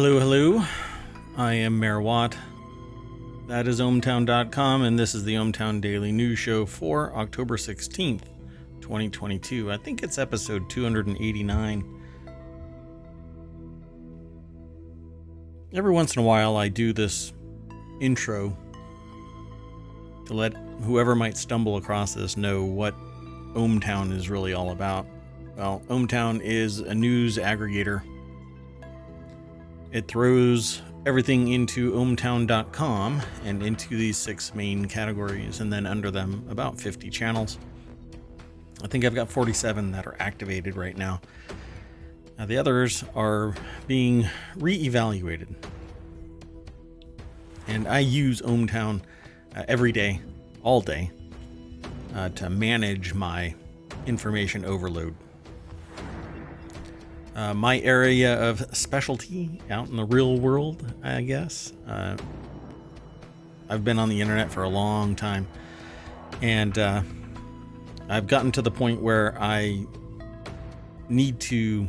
Hello, hello. I am Mayor Watt. That is ohmTown.com, and this is the ohmTown Daily News Show for October 16th, 2022. I think it's episode 289. Every once in a while, I do this intro to let whoever might stumble across this know what ohmTown is really all about. Well, ohmTown is a news aggregator. It throws everything into ohmTown.com and into these 6 main categories, and then under them about 50 channels. I think I've got 47 that are activated right now. The others are being re-evaluated. And I use ohmTown every day, all day, to manage my information overload. My area of specialty out in the real world, I guess. I've been on the internet for a long time, and I've gotten to the point where I need to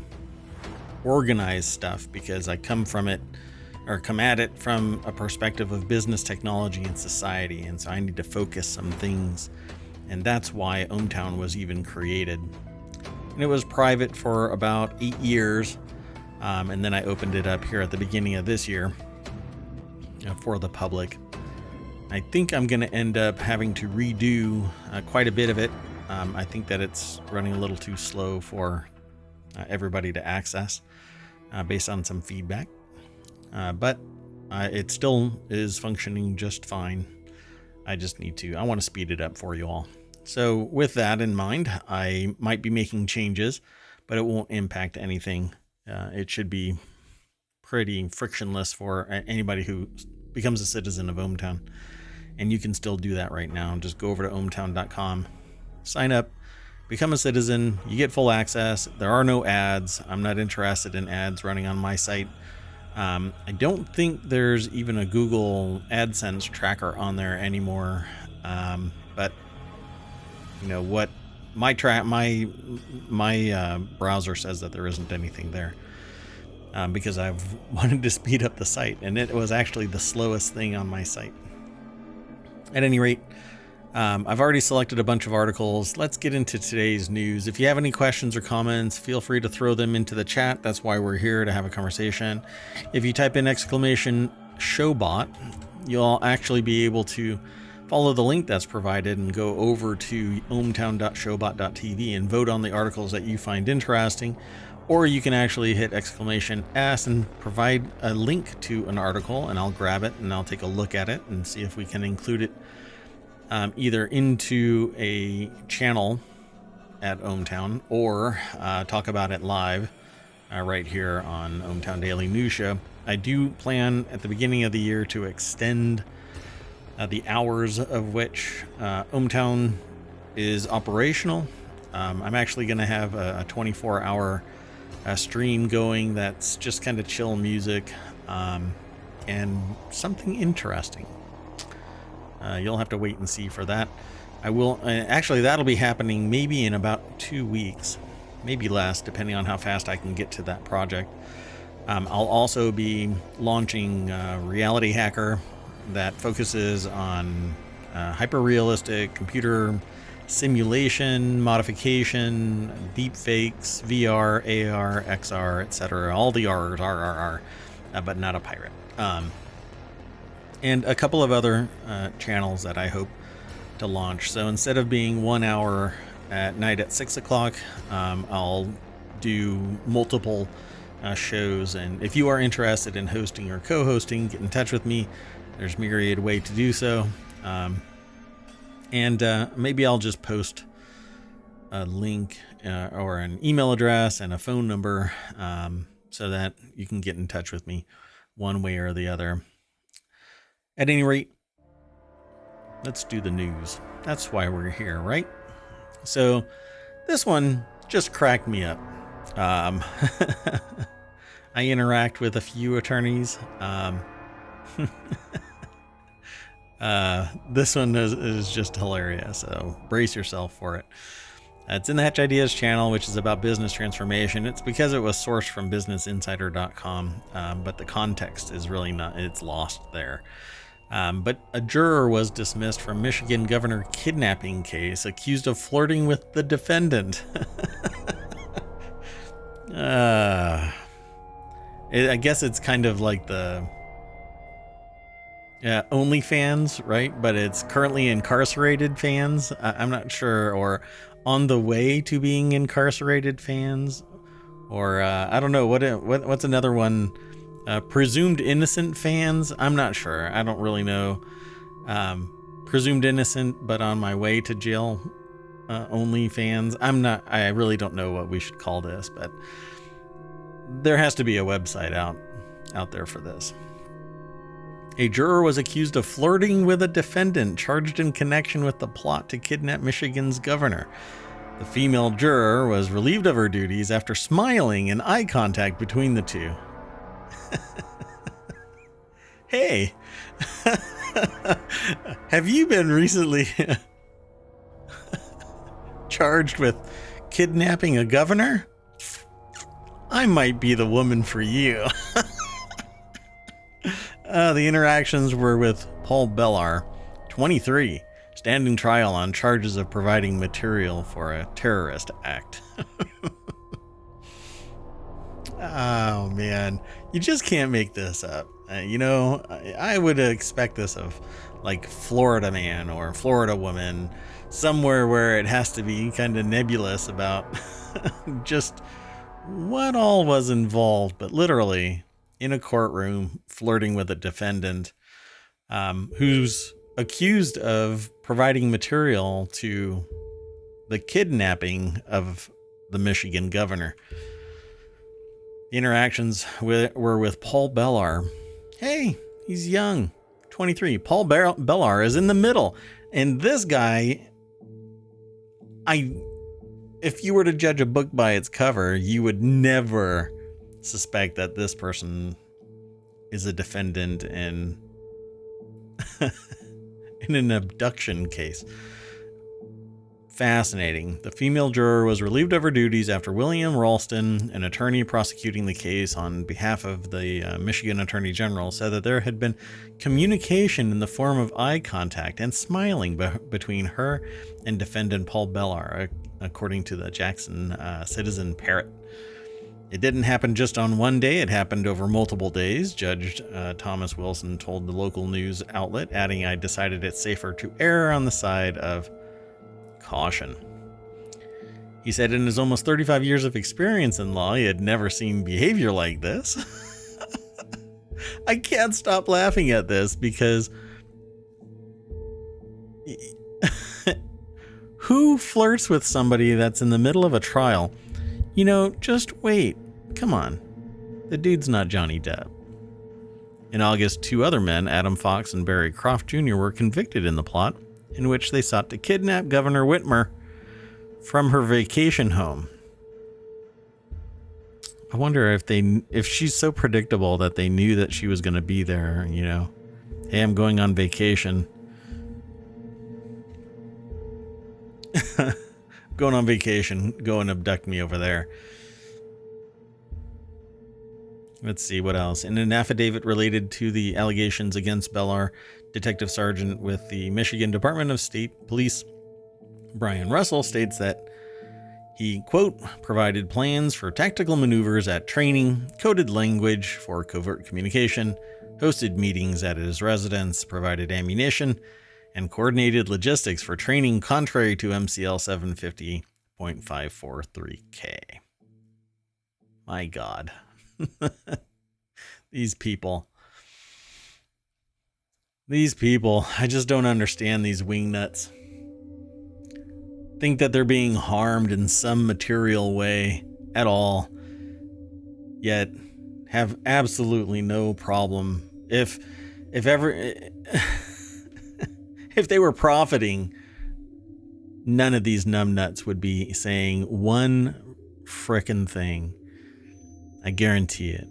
organize stuff because I come at it from a perspective of business, technology, and society, and so I need to focus some things, and that's why ohmTown was even created. And it was private for about 8 years, and then I opened it up here at the beginning of this year for the public. I think I'm going to end up having to redo quite a bit of it. I think that it's running a little too slow for everybody to access based on some feedback, but it still is functioning just fine. I want to speed it up for you all. So with that in mind, I might be making changes, but it won't impact anything. It should be pretty frictionless for anybody who becomes a citizen of ohmTown. And you can still do that right now. Just go over to ohmTown.com, sign up, become a citizen. You get full access. There are no ads. I'm not interested in ads running on my site. I don't think there's even a Google AdSense tracker on there anymore. But you know what, my browser says that there isn't anything there, because I've wanted to speed up the site, and it was actually the slowest thing on my site. At any rate, I've already selected a bunch of articles. Let's get into today's news. If you have any questions or comments, feel free to throw them into the chat. That's why we're here, to have a conversation. If you type in !showbot, you'll actually be able to follow the link that's provided and go over to ohmTown.showbot.tv and vote on the articles that you find interesting. Or you can actually hit !S and provide a link to an article, and I'll grab it and I'll take a look at it and see if we can include it either into a channel at ohmTown or talk about it live right here on ohmTown Daily News Show. I do plan at the beginning of the year to extend the hours of which ohmTown is operational. I'm actually going to have a 24-hour stream going that's just kind of chill music and something interesting. You'll have to wait and see for that. I will actually, that'll be happening maybe in about 2 weeks, maybe less, depending on how fast I can get to that project. I'll also be launching Reality Hacker, that focuses on hyper-realistic computer simulation, modification, deep fakes, VR, AR, XR, etc. All the R's, but not a pirate. And a couple of other channels that I hope to launch. So instead of being 1 hour at night at 6 o'clock, I'll do multiple shows. And if you are interested in hosting or co-hosting, get in touch with me. There's myriad way to do so. And maybe I'll just post a link or an email address and a phone number so that you can get in touch with me one way or the other. At any rate, let's do the news. That's why we're here, right? So this one just cracked me up. I interact with a few attorneys. This one is just hilarious, so brace yourself for it. It's in the Hatch Ideas channel, which is about business transformation. It's because it was sourced from businessinsider.com, but the context is really not, it's lost there. But a juror was dismissed from Michigan governor kidnapping case accused of flirting with the defendant. I guess it's kind of like the OnlyFans, right? But it's currently incarcerated fans. I'm not sure, or on the way to being incarcerated fans, or I don't know what's another one. Presumed innocent fans. I'm not sure. I don't really know. Presumed innocent, but on my way to jail. Only fans. I really don't know what we should call this, but there has to be a website out there for this. A juror was accused of flirting with a defendant charged in connection with the plot to kidnap Michigan's governor. The female juror was relieved of her duties after smiling in eye contact between the two. Hey, have you been recently charged with kidnapping a governor? I might be the woman for you. The interactions were with Paul Bellar, 23, standing trial on charges of providing material for a terrorist act. Oh, man. You just can't make this up. I would expect this of like Florida man or Florida woman, somewhere where it has to be kind of nebulous about just what all was involved, but literally in a courtroom flirting with a defendant who's accused of providing material to the kidnapping of the Michigan governor. The interactions were with Paul Bellar. Hey, he's young, 23. Paul Bellar is in the middle. And this guy, if you were to judge a book by its cover, you would never suspect that this person is a defendant in an abduction case. Fascinating. The female juror was relieved of her duties after William Ralston, an attorney prosecuting the case on behalf of the Michigan Attorney General, said that there had been communication in the form of eye contact and smiling between her and defendant Paul Bellar, according to the Jackson Citizen Parrot. It didn't happen just on one day. It happened over multiple days, Judge Thomas Wilson told the local news outlet, adding, "I decided it's safer to err on the side of caution." He said in his almost 35 years of experience in law, he had never seen behavior like this. I can't stop laughing at this because who flirts with somebody that's in the middle of a trial? Just wait. Come on. The dude's not Johnny Depp. In August, two other men, Adam Fox and Barry Croft Jr., were convicted in the plot, in which they sought to kidnap Governor Whitmer from her vacation home. I wonder if she's so predictable that they knew that she was going to be there, Hey, I'm going on vacation. Going on vacation. Go and abduct me over there. Let's see what else. In an affidavit related to the allegations against Bellar, Detective Sergeant with the Michigan Department of State Police, Brian Russell, states that he, quote, provided plans for tactical maneuvers at training, coded language for covert communication, hosted meetings at his residence, provided ammunition, and coordinated logistics for training contrary to MCL 750.543K. My God. These people, I just don't understand these wingnuts. Think that they're being harmed in some material way at all, yet have absolutely no problem. If they were profiting, none of these numbnuts would be saying one frickin' thing. I guarantee it.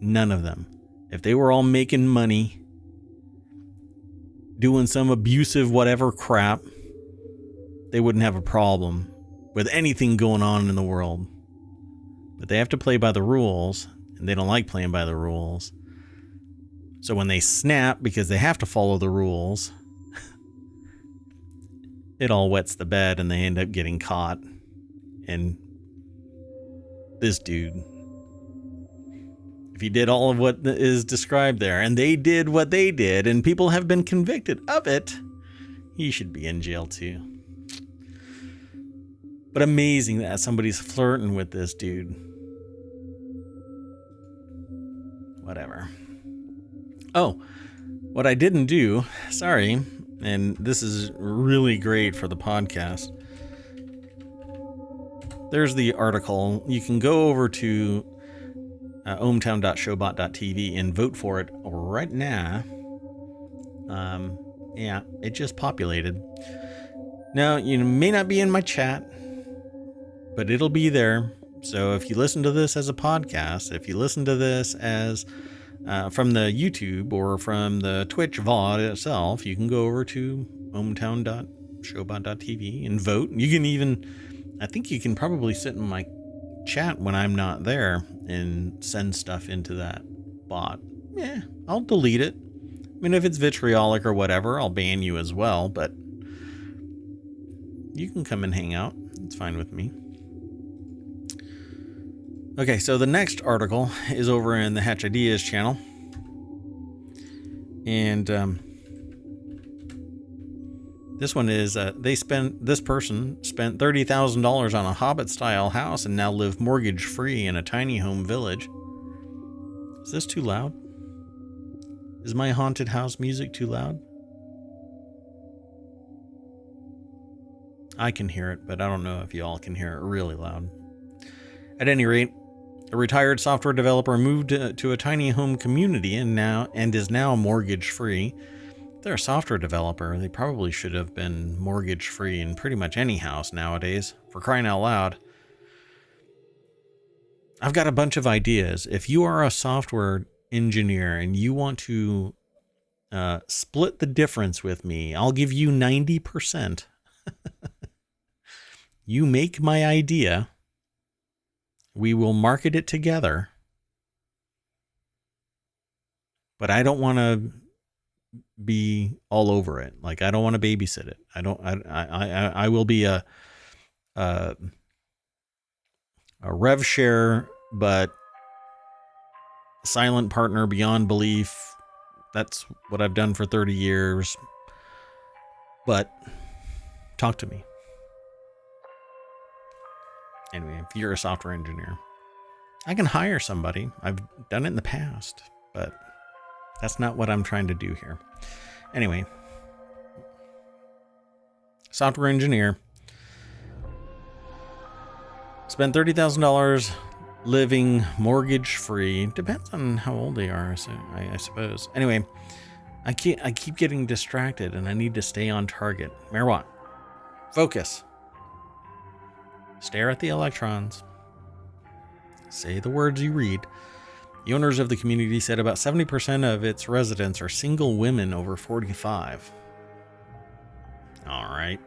None of them. If they were all making money, doing some abusive whatever crap, they wouldn't have a problem with anything going on in the world. But they have to play by the rules, and they don't like playing by the rules. So when they snap because they have to follow the rules, it all wets the bed and they end up getting caught. And this dude, if he did all of what is described there, and they did what they did, and people have been convicted of it, he should be in jail too. But amazing that somebody's flirting with this dude. Whatever. Oh, what I didn't do, sorry, and this is really great for the podcast. There's the article. You can go over to ohmTown.showbot.tv and vote for it right now. Yeah, it just populated. Now, you may not be in my chat, but it'll be there. So if you listen to this as a podcast, if you listen to this as from the YouTube or from the Twitch VOD itself, you can go over to ohmTown.showbot.tv and vote. You can even, I think you can probably sit in my chat when I'm not there and send stuff into that bot. Yeah, I'll delete it. I mean, if it's vitriolic or whatever, I'll ban you as well, but you can come and hang out. It's fine with me. Okay, so the next article is over in the Hatch Ideas channel. And this one is, this person spent $30,000 on a Hobbit-style house and now live mortgage-free in a tiny home village. Is this too loud? Is my haunted house music too loud? I can hear it, but I don't know if y'all can hear it really loud. At any rate, a retired software developer moved to a tiny home community and is now mortgage-free. If they're a software developer, they probably should have been mortgage-free in pretty much any house nowadays, for crying out loud. I've got a bunch of ideas. If you are a software engineer and you want to split the difference with me, I'll give you 90%. You make my idea. We will market it together. But I don't want to be all over it. Like, I don't want to babysit it. I will be a rev share, but silent partner beyond belief. That's what I've done for 30 years. But talk to me. Anyway, if you're a software engineer, I can hire somebody. I've done it in the past, but that's not what I'm trying to do here. Anyway, software engineer spent $30,000 living mortgage-free. Depends on how old they are, so I suppose. Anyway, I keep getting distracted, and I need to stay on target. Marijuana. Focus. Stare at the electrons. Say the words you read. The owners of the community said about 70% of its residents are single women over 45. All right.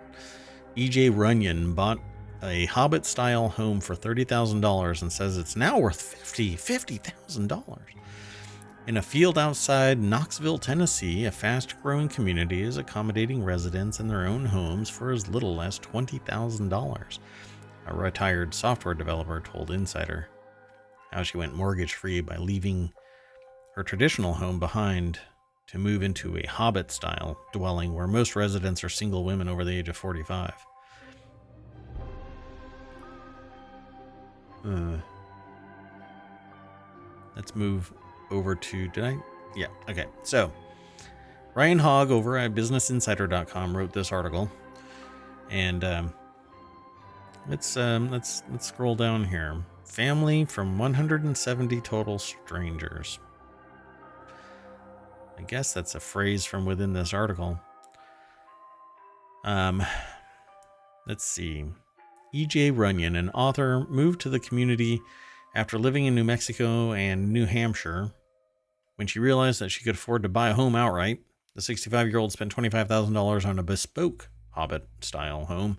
E.J. Runyon bought a Hobbit-style home for $30,000 and says it's now worth $50,000. In a field outside Knoxville, Tennessee, a fast-growing community is accommodating residents in their own homes for as little as $20,000. A retired software developer told Insider how she went mortgage-free by leaving her traditional home behind to move into a Hobbit-style dwelling where most residents are single women over the age of 45. Let's move over to, yeah, okay. So, Ryan Hogg over at BusinessInsider.com wrote this article, and let's scroll down here. Family from 170 total strangers. I guess that's a phrase from within this article. Let's see. E.J. Runyon, an author, moved to the community after living in New Mexico and New Hampshire. When she realized that she could afford to buy a home outright, the 65-year-old spent $25,000 on a bespoke Hobbit-style home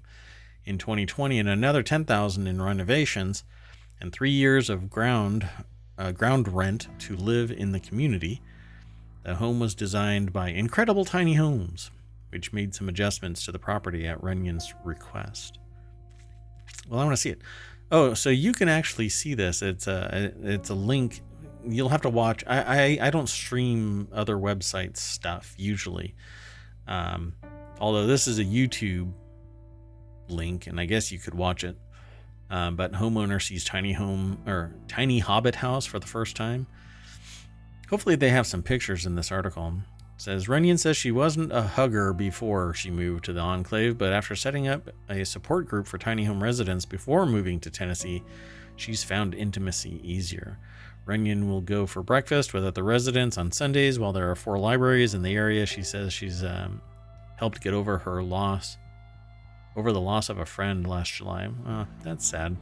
in 2020 and another $10,000 in renovations and 3 years of ground rent to live in the community. The home was designed by Incredible Tiny Homes, which made some adjustments to the property at Runyon's request. Well, I want to see it. Oh, so you can actually see this. It's a link. You'll have to watch. I don't stream other websites stuff usually. Although this is a YouTube link, and I guess you could watch it. But homeowner sees tiny hobbit house for the first time. Hopefully they have some pictures in this article. It says Runyon says she wasn't a hugger before she moved to the enclave, but after setting up a support group for tiny home residents before moving to Tennessee, she's found intimacy easier. Runyon will go for breakfast with other residents on Sundays while there are 4 libraries in the area. She says she's helped get over the loss of a friend last July. That's sad.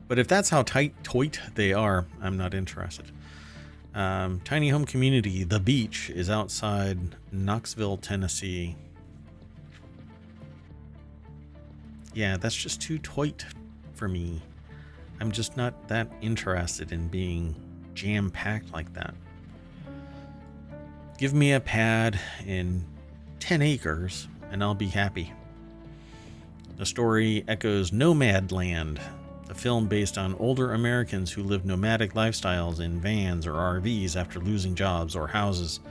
But if that's how tight they are, I'm not interested. Tiny home community, The Beach, is outside Knoxville, Tennessee. Yeah, that's just too tight for me. I'm just not that interested in being jam-packed like that. Give me a pad in 10 acres and I'll be happy. The story echoes Nomadland, a film based on older Americans who live nomadic lifestyles in vans or RVs after losing jobs or houses.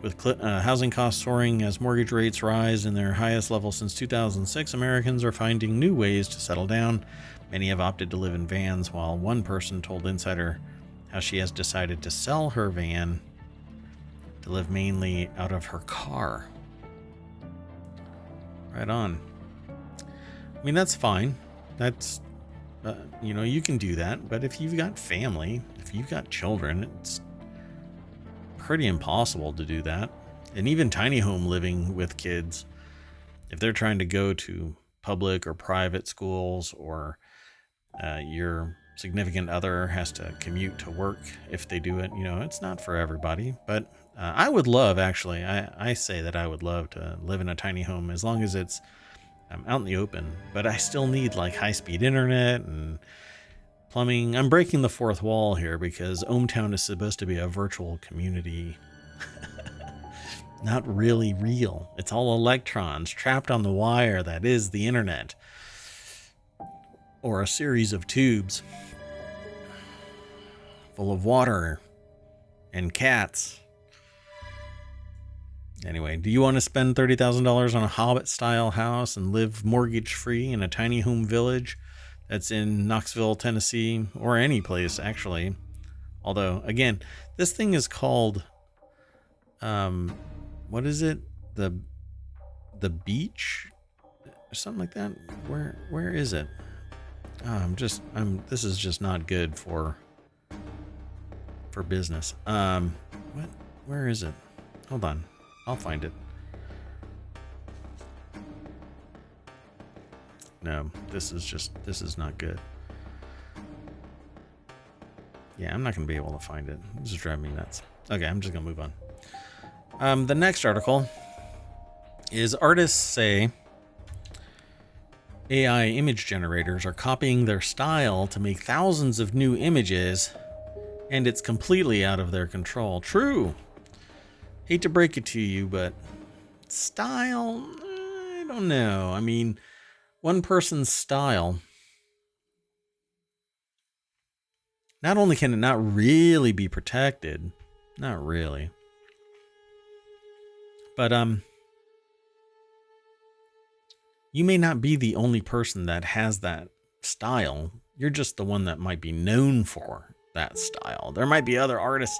With housing costs soaring as mortgage rates rise in their highest level since 2006, Americans are finding new ways to settle down. Many have opted to live in vans, while one person told Insider how she has decided to sell her van to live mainly out of her car. Right on. I mean, that's fine. That's, you can do that. But if you've got family, if you've got children, it's pretty impossible to do that. And even tiny home living with kids, if they're trying to go to public or private schools, or your significant other has to commute to work if they do it, it's not for everybody. But I would love, actually, I say that I would love to live in a tiny home as long as it's out in the open. But I still need like high-speed internet and plumbing. I'm breaking the fourth wall here because ohmTown is supposed to be a virtual community. Not really real. It's all electrons trapped on the wire that is the internet. Or a series of tubes full of water and cats. Anyway, do you want to spend $30,000 on a Hobbit-style house and live mortgage-free in a tiny home village that's in Knoxville, Tennessee, or any place, actually? Although, again, this thing is called, what is it? The Beach? Or something like that? Where is it? This is just not good for business. Where is it? Hold on. I'll find it. No, this is not good. Yeah, I'm not going to be able to find it. This is driving me nuts. Okay, I'm just going to move on. The next article is artists say AI image generators are copying their style to make thousands of new images, and it's completely out of their control. True. Hate to break it to you, but style, I don't know. I mean, one person's style, not only can it not really be protected, not really, but you may not be the only person that has that style. You're just the one that might be known for that style. There might be other artists,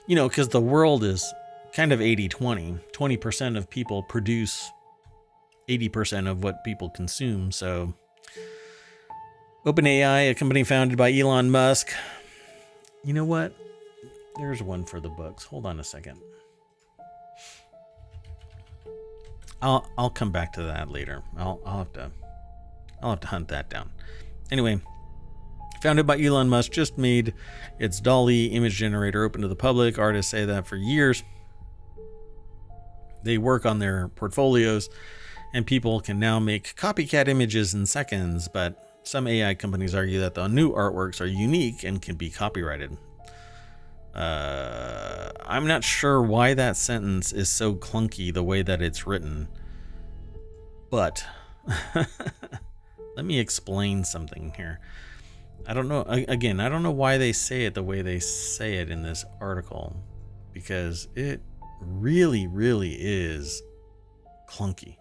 because the world is kind of 80-20. 20% of people produce 80% of what people consume. So OpenAI, a company founded by Elon Musk. You know what? There's one for the books. Hold on a second. I'll come back to that later. I'll have to hunt that down. Anyway, founded by Elon Musk, just made its DALL-E image generator open to the public. Artists say that for years. They work on their portfolios and people can now make copycat images in seconds, but some AI companies argue that the new artworks are unique and can be copyrighted. I'm not sure why that sentence is so clunky the way that it's written, but let me explain something here. I don't know. Again, I don't know why they say it the way they say it in this article, because it really, really is clunky.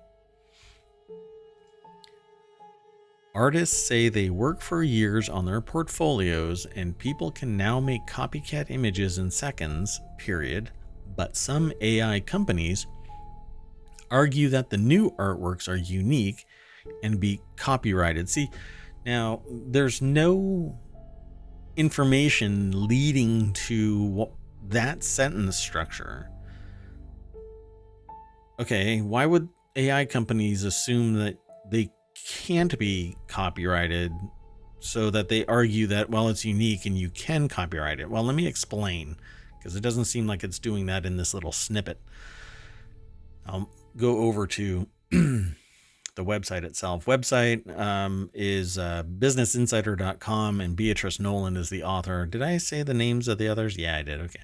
Artists say they work for years on their portfolios and people can now make copycat images in seconds, period. But some AI companies argue that the new artworks are unique and be copyrighted. See, now there's no information leading to that sentence structure. Okay, why would AI companies assume that they can't be copyrighted so that they argue that, well, it's unique and you can copyright it? Well, let me explain, because it doesn't seem like it's doing that in this little snippet. I'll go over to the website itself. Website is businessinsider.com, and Beatrice Nolan is the author. Did I say the names of the others? Yeah, I did. Okay.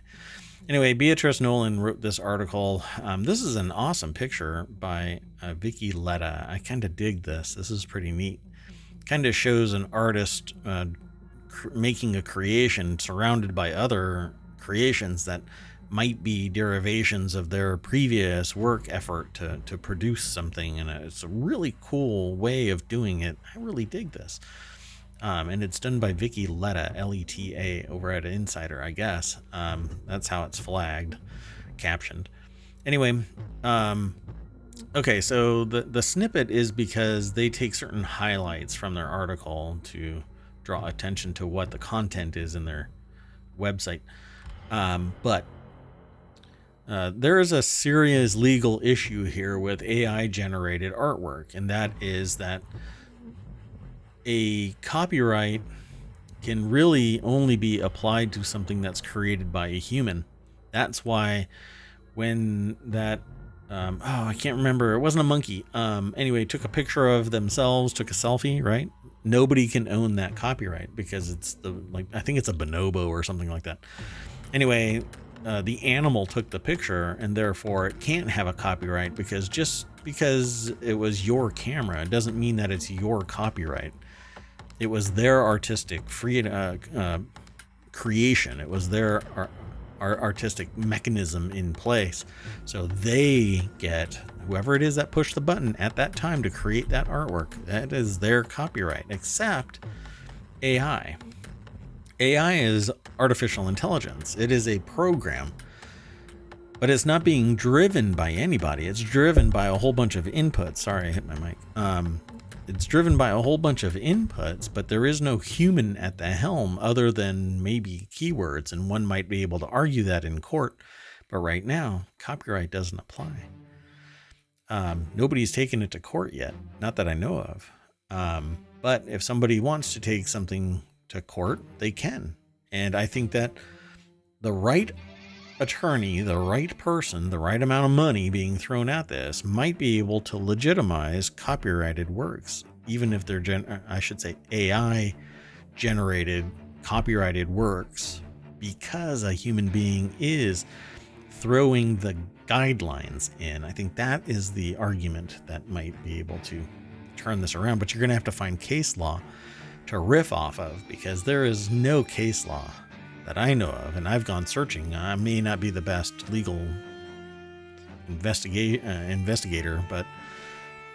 Anyway, Beatrice Nolan wrote this article. This is an awesome picture by Vicky Letta. I kind of dig this. This is pretty neat. Kind of shows an artist making a creation surrounded by other creations that might be derivations of their previous work effort to produce something. And it's a really cool way of doing it. I really dig this. And it's done by Vicky Letta, Leta, over at Insider, I guess. That's how it's flagged, captioned. Anyway, okay, so the snippet is because they take certain highlights from their article to draw attention to what the content is in their website. But there is a serious legal issue here with AI-generated artwork, and that is that a copyright can really only be applied to something that's created by a human. That's why when that, I can't remember, it wasn't a monkey. Anyway, took a picture of themselves, took a selfie, right? Nobody can own that copyright because it's I think it's a bonobo or something like that. Anyway, the animal took the picture and therefore it can't have a copyright, because just because it was your camera, it doesn't mean that it's your copyright. It was their artistic creation. It was their artistic mechanism in place. So they get, whoever it is that pushed the button at that time to create that artwork, that is their copyright, except AI. AI is artificial intelligence. It is a program, but it's not being driven by anybody. It's driven by a whole bunch of inputs. Sorry, I hit my mic. It's driven by a whole bunch of inputs, but there is no human at the helm other than maybe keywords, and one might be able to argue that in court. But right now, copyright doesn't apply. Nobody's taken it to court yet, not that I know of. But if somebody wants to take something to court, they can. And I think that the right attorney, the right person, the right amount of money being thrown at this might be able to legitimize copyrighted works, even if they're AI generated copyrighted works, because a human being is throwing the guidelines in. I think that is the argument that might be able to turn this around, but you're going to have to find case law to riff off of, because there is no case law that I know of, and I've gone searching. I may not be the best legal investigator, but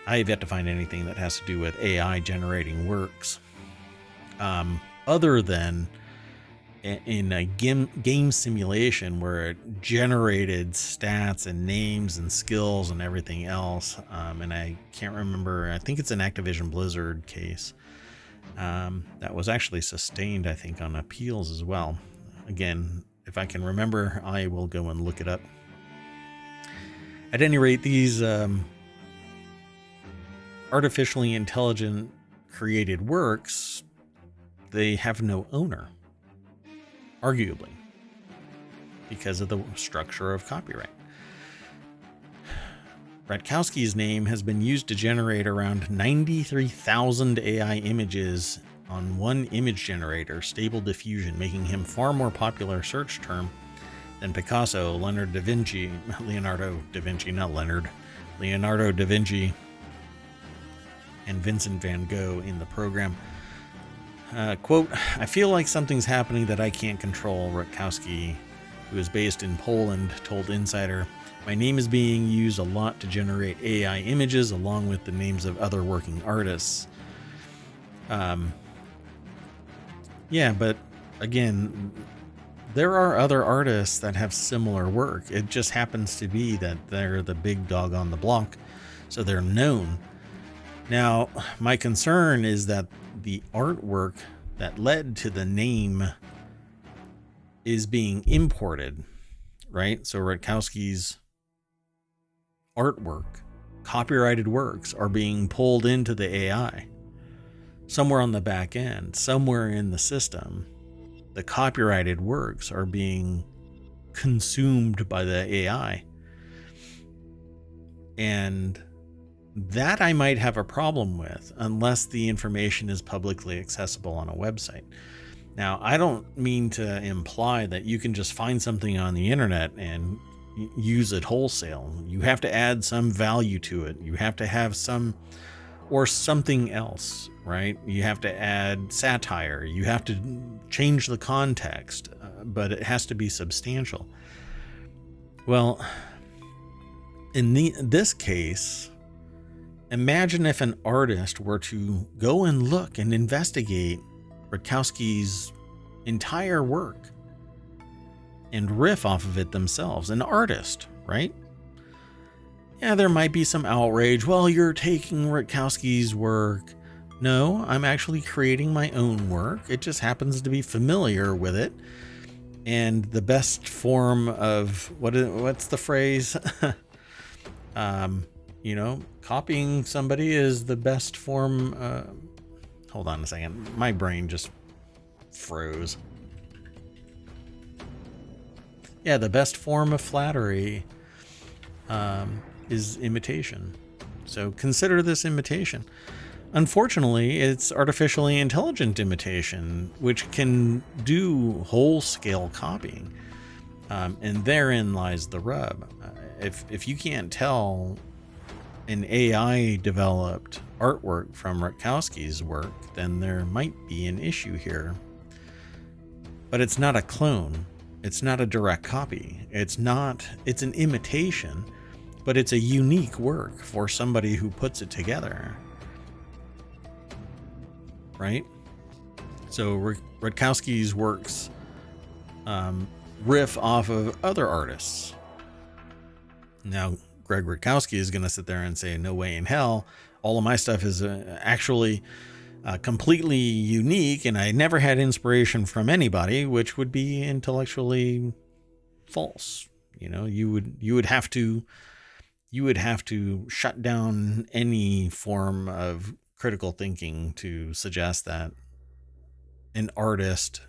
I have yet to find anything that has to do with AI generating works, other than in a game simulation where it generated stats and names and skills and everything else. And I can't remember. I think it's an Activision Blizzard case that was actually sustained, I think, on appeals as well. Again, if I can remember, I will go and look it up. At any rate, these artificially intelligent created works, they have no owner, arguably, because of the structure of copyright. Rutkowski's name has been used to generate around 93,000 AI images on one image generator, Stable Diffusion, making him far more popular search term than Picasso, Leonardo da Vinci, and Vincent van Gogh in the program. Quote, I feel like something's happening that I can't control, Rutkowski, who is based in Poland, told Insider. My name is being used a lot to generate AI images along with the names of other working artists. Yeah, but again, there are other artists that have similar work. It just happens to be that they're the big dog on the block, so they're known. Now, my concern is that the artwork that led to the name is being imported, right? So Rutkowski's artwork, copyrighted works, are being pulled into the AI. Somewhere on the back end, somewhere in the system, the copyrighted works are being consumed by the AI. And that I might have a problem with unless the information is publicly accessible on a website. Now, I don't mean to imply that you can just find something on the internet and use it wholesale. You have to add some value to it. You have to have some or something else, right? You have to add satire. You have to change the context, but it has to be substantial. Well, in this case, imagine if an artist were to go and look and investigate Rutkowski's entire work and riff off of it themselves. An artist, right? Yeah, there might be some outrage. Well, you're taking Rutkowski's work. No, I'm actually creating my own work. It just happens to be familiar with it. And the best form of what's the phrase? Copying somebody is the best form. Hold on a second. My brain just froze. Yeah, the best form of flattery is imitation. So consider this imitation. Unfortunately, it's artificially intelligent imitation, which can do whole-scale copying. And therein lies the rub. If you can't tell an AI-developed artwork from Rutkowski's work, then there might be an issue here. But it's not a clone. It's not a direct copy. It's an imitation, but it's a unique work for somebody who puts it together. Right? So Rutkowski's works riff off of other artists. Now, Greg Rutkowski is going to sit there and say, no way in hell, all of my stuff is actually completely unique, and I never had inspiration from anybody, which would be intellectually false. You would have to shut down any form of critical thinking to suggest that an artist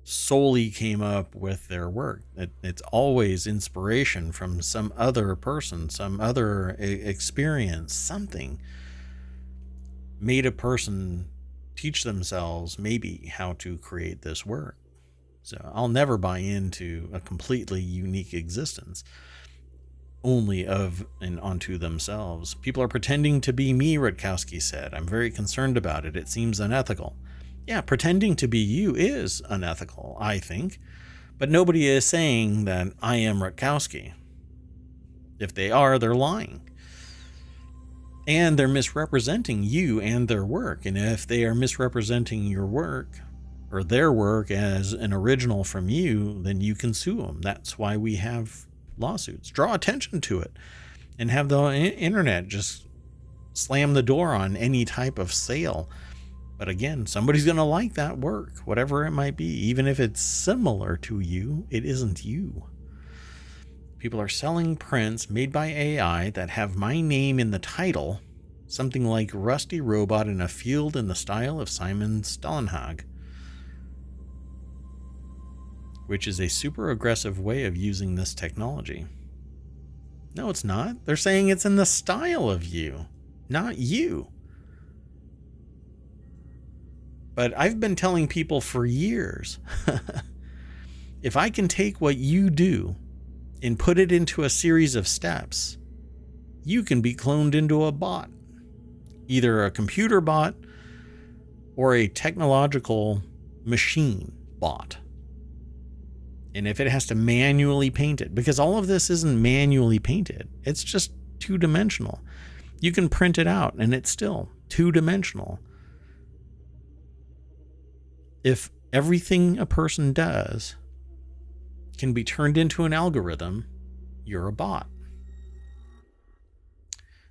solely came up with their work. It's always inspiration from some other person, some other experience, something made a person teach themselves maybe how to create this work. So I'll never buy into a completely unique existence only of and onto themselves. People are pretending to be me, Rutkowski said. I'm very concerned about it. It seems unethical. Yeah, pretending to be you is unethical, I think. But nobody is saying that I am Rutkowski. If they are, they're lying. And they're misrepresenting you and their work. And if they are misrepresenting your work or their work as an original from you, then you can sue them. That's why we have lawsuits. Draw attention to it and have the internet just slam the door on any type of sale. But again, somebody's going to like that work, whatever it might be. Even if it's similar to you, it isn't you. People are selling prints made by AI that have my name in the title, something like Rusty Robot in a Field in the style of Simon Stollenhag, which is a super aggressive way of using this technology. No, it's not. They're saying it's in the style of you, not you. But I've been telling people for years, if I can take what you do and put it into a series of steps, you can be cloned into a bot, either a computer bot or a technological machine bot. And if it has to manually paint it, because all of this isn't manually painted, it's just two-dimensional. You can print it out and it's still two-dimensional. If everything a person does can be turned into an algorithm, you're a bot.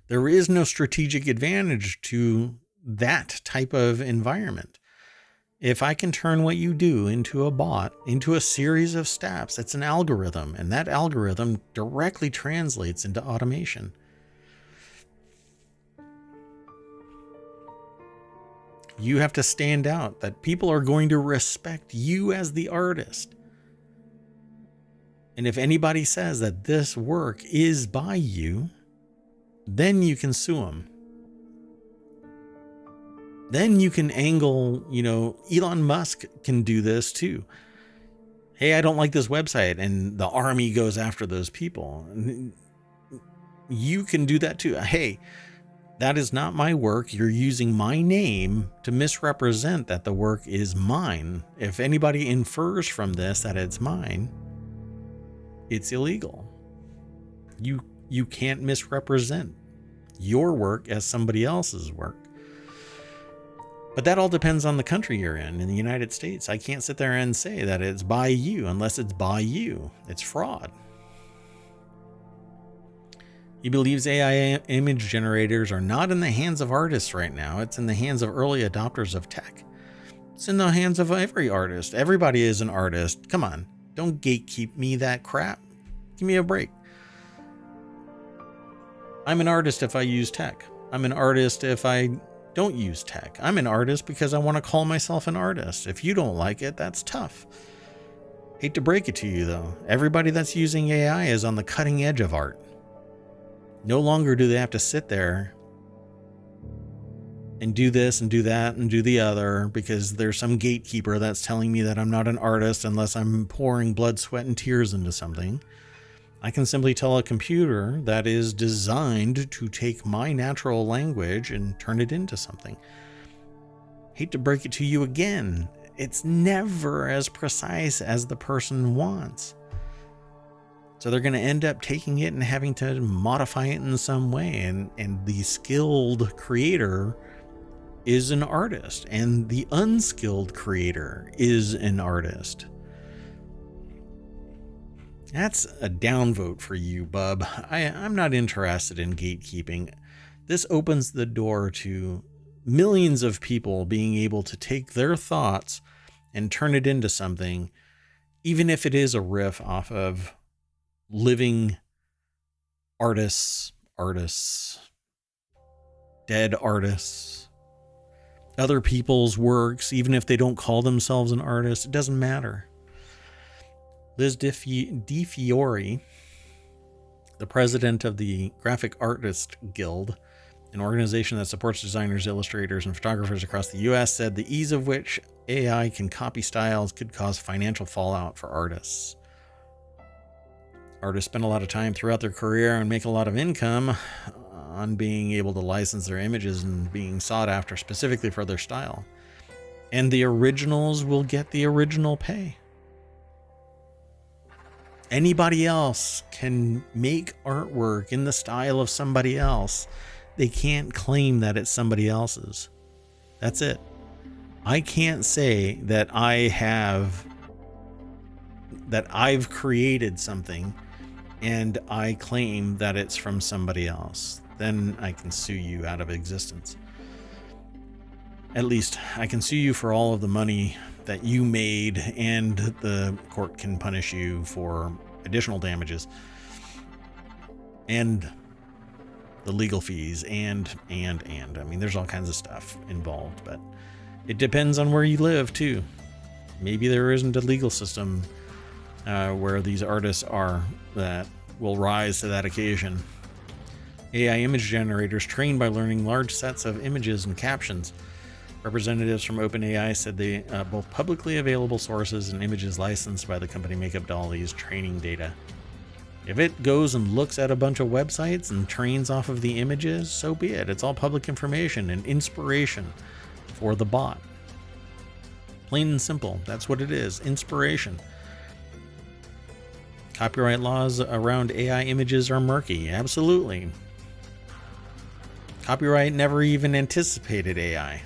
There is no strategic advantage to that type of environment. If I can turn what you do into a bot, into a series of steps, it's an algorithm, and that algorithm directly translates into automation. You have to stand out, that people are going to respect you as the artist. And if anybody says that this work is by you, then you can sue them. Then you can angle, Elon Musk can do this too. Hey, I don't like this website, and the army goes after those people. You can do that too. Hey, that is not my work. You're using my name to misrepresent that the work is mine. If anybody infers from this that it's mine, it's illegal. You can't misrepresent your work as somebody else's work. But that all depends on the country you're in the United States, I can't sit there and say that it's by you unless it's by you. It's fraud. He believes AI image generators are not in the hands of artists right now. It's in the hands of early adopters of tech. It's in the hands of every artist. Everybody is an artist. Come on, don't gatekeep me that crap. Give me a break. I'm an artist if I use tech. I'm an artist if I don't use tech. I'm an artist because I want to call myself an artist. If you don't like it, that's tough. Hate to break it to you though. Everybody that's using AI is on the cutting edge of art. No longer do they have to sit there and do this and do that and do the other because there's some gatekeeper that's telling me that I'm not an artist unless I'm pouring blood, sweat, and tears into something. I can simply tell a computer that is designed to take my natural language and turn it into something. Hate to break it to you again. It's never as precise as the person wants. So they're going to end up taking it and having to modify it in some way. And the skilled creator is an artist, and the unskilled creator is an artist. That's a downvote for you, bub. I'm not interested in gatekeeping. This opens the door to millions of people being able to take their thoughts and turn it into something, even if it is a riff off of living artists, dead artists, other people's works, even if they don't call themselves an artist. It doesn't matter. Liz DeFiore, the president of the Graphic Artist Guild, an organization that supports designers, illustrators, and photographers across the U.S., said the ease of which AI can copy styles could cause financial fallout for artists. Artists spend a lot of time throughout their career and make a lot of income on being able to license their images and being sought after specifically for their style. And the originals will get the original pay. Anybody else can make artwork in the style of somebody else. They can't claim that it's somebody else's. That's it. I can't say that I've created something and I claim that it's from somebody else. Then I can sue you out of existence. At least I can sue you for all of the money that you made, and the court can punish you for additional damages and the legal fees and I mean, there's all kinds of stuff involved, but it depends on where you live too. Maybe there isn't a legal system where these artists are that will rise to that occasion. AI image generators trained by learning large sets of images and captions. Representatives from OpenAI said they both publicly available sources and images licensed by the company make up DALL-E's training data. If it goes and looks at a bunch of websites and trains off of the images, so be it. It's all public information and inspiration for the bot. Plain and simple. That's what it is. Inspiration. Copyright laws around AI images are murky. Absolutely. Copyright never even anticipated AI.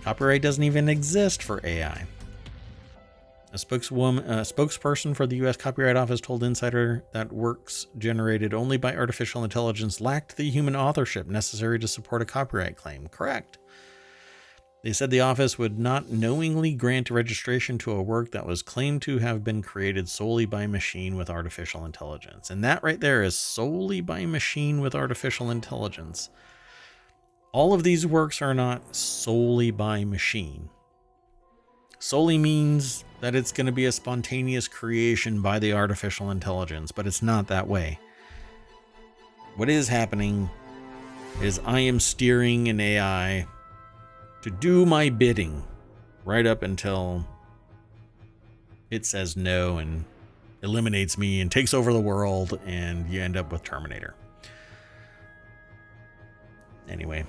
Copyright doesn't even exist for AI. A spokesperson for the U.S. Copyright Office told Insider that works generated only by artificial intelligence lacked the human authorship necessary to support a copyright claim. Correct. They said the office would not knowingly grant registration to a work that was claimed to have been created solely by machine with artificial intelligence. And that right there is solely by machine with artificial intelligence. All of these works are not solely by machine. Solely means that it's going to be a spontaneous creation by the artificial intelligence, but it's not that way. What is happening is I am steering an AI to do my bidding right up until it says no and eliminates me and takes over the world, and you end up with Terminator. Anyway,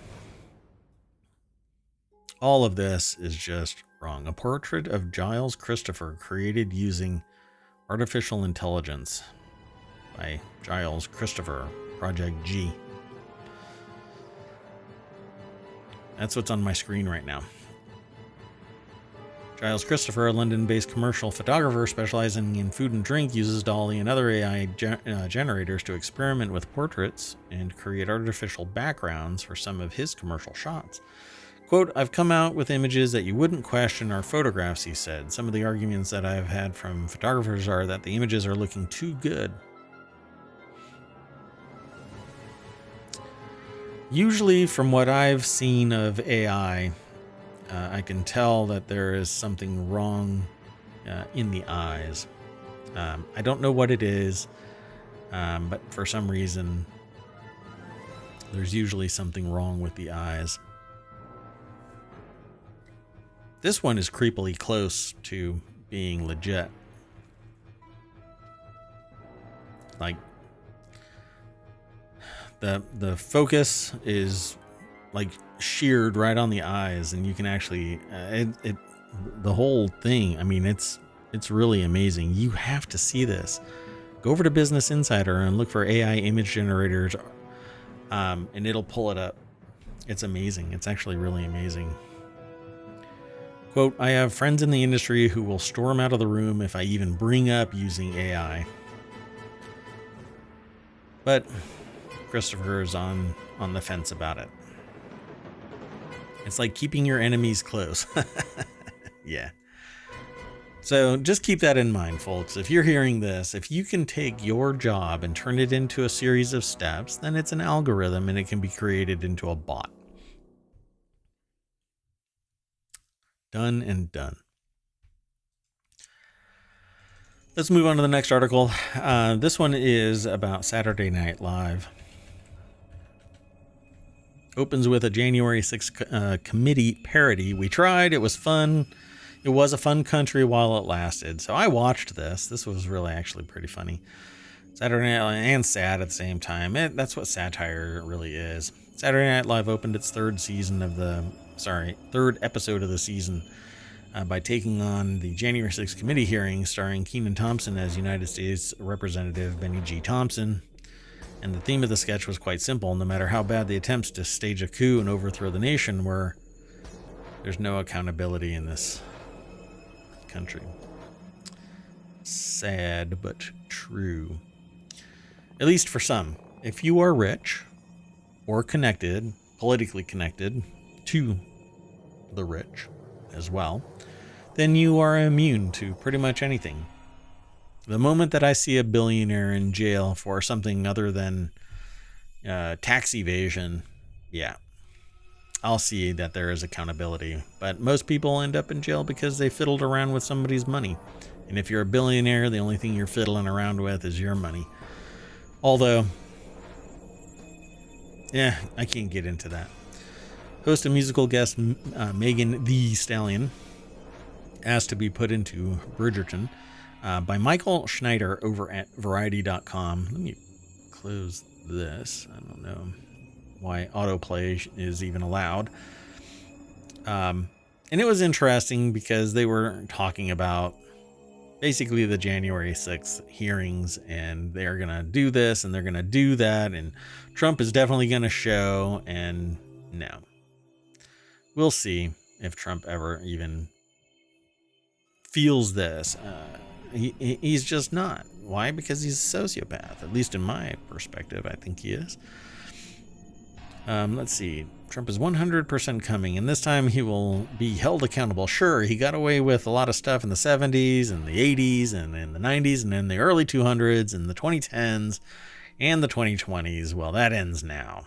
all of this is just wrong. A portrait of Giles Christopher created using artificial intelligence by Giles Christopher, Project G. That's what's on my screen right now. Giles Christopher, a London-based commercial photographer specializing in food and drink, uses DALL-E and other AI generators to experiment with portraits and create artificial backgrounds for some of his commercial shots. Quote, "I've come out with images that you wouldn't question are photographs," he said. "Some of the arguments that I've had from photographers are that the images are looking too good." Usually, from what I've seen of AI, I can tell that there is something wrong in the eyes. I don't know what it is, but for some reason, there's usually something wrong with the eyes. This one is creepily close to being legit. Like, the focus is like sheared right on the eyes, and you can actually the whole thing, I mean, it's really amazing. You have to see this. Go over to Business Insider and look for AI image generators, and it'll pull it up. It's amazing. It's actually really amazing. Quote, "I have friends in the industry who will storm out of the room if I even bring up using AI." But Christopher is on the fence about it. It's like keeping your enemies close. Yeah. So just keep that in mind, folks. If you're hearing this, if you can take your job and turn it into a series of steps, then it's an algorithm and it can be created into a bot. Done and done. Let's move on to the next article. This one is about Saturday Night Live. Opens with a January 6th committee parody. We tried. It was fun. It was a fun country while it lasted. So I watched this. This was really actually pretty funny. Saturday Night Live and sad at the same time. That's what satire really is. Saturday Night Live opened its third episode of the season by taking on the January 6th committee hearing starring Kenan Thompson as United States Representative Benny G. Thompson. And the theme of the sketch was quite simple. No matter how bad the attempts to stage a coup and overthrow the nation were, there's no accountability in this country. Sad but true. At least for some. If you are rich or connected, politically connected to the rich as well, then you are immune to pretty much anything. The moment that I see a billionaire in jail for something other than tax evasion, yeah, I'll see that there is accountability. But most people end up in jail because they fiddled around with somebody's money And if you're a billionaire, the only thing you're fiddling around with is your money. Although, yeah, I can't get into that. Host and musical guest Megan Thee Stallion asked to be put into Bridgerton by Michael Schneider over at Variety.com. Let me close this. I don't know why autoplay is even allowed. And it was interesting because they were talking about basically the January 6th hearings, and they're going to do this and they're going to do that, and Trump is definitely going to show, and no. We'll see if Trump ever even feels this. He's just not. Why? Because he's a sociopath. At least in my perspective, I think he is. Let's see. Trump is 100% coming, and this time he will be held accountable. Sure, he got away with a lot of stuff in the 70s and the 80s and in the 90s and in the early 200s and the 2010s and the 2020s. Well, that ends now,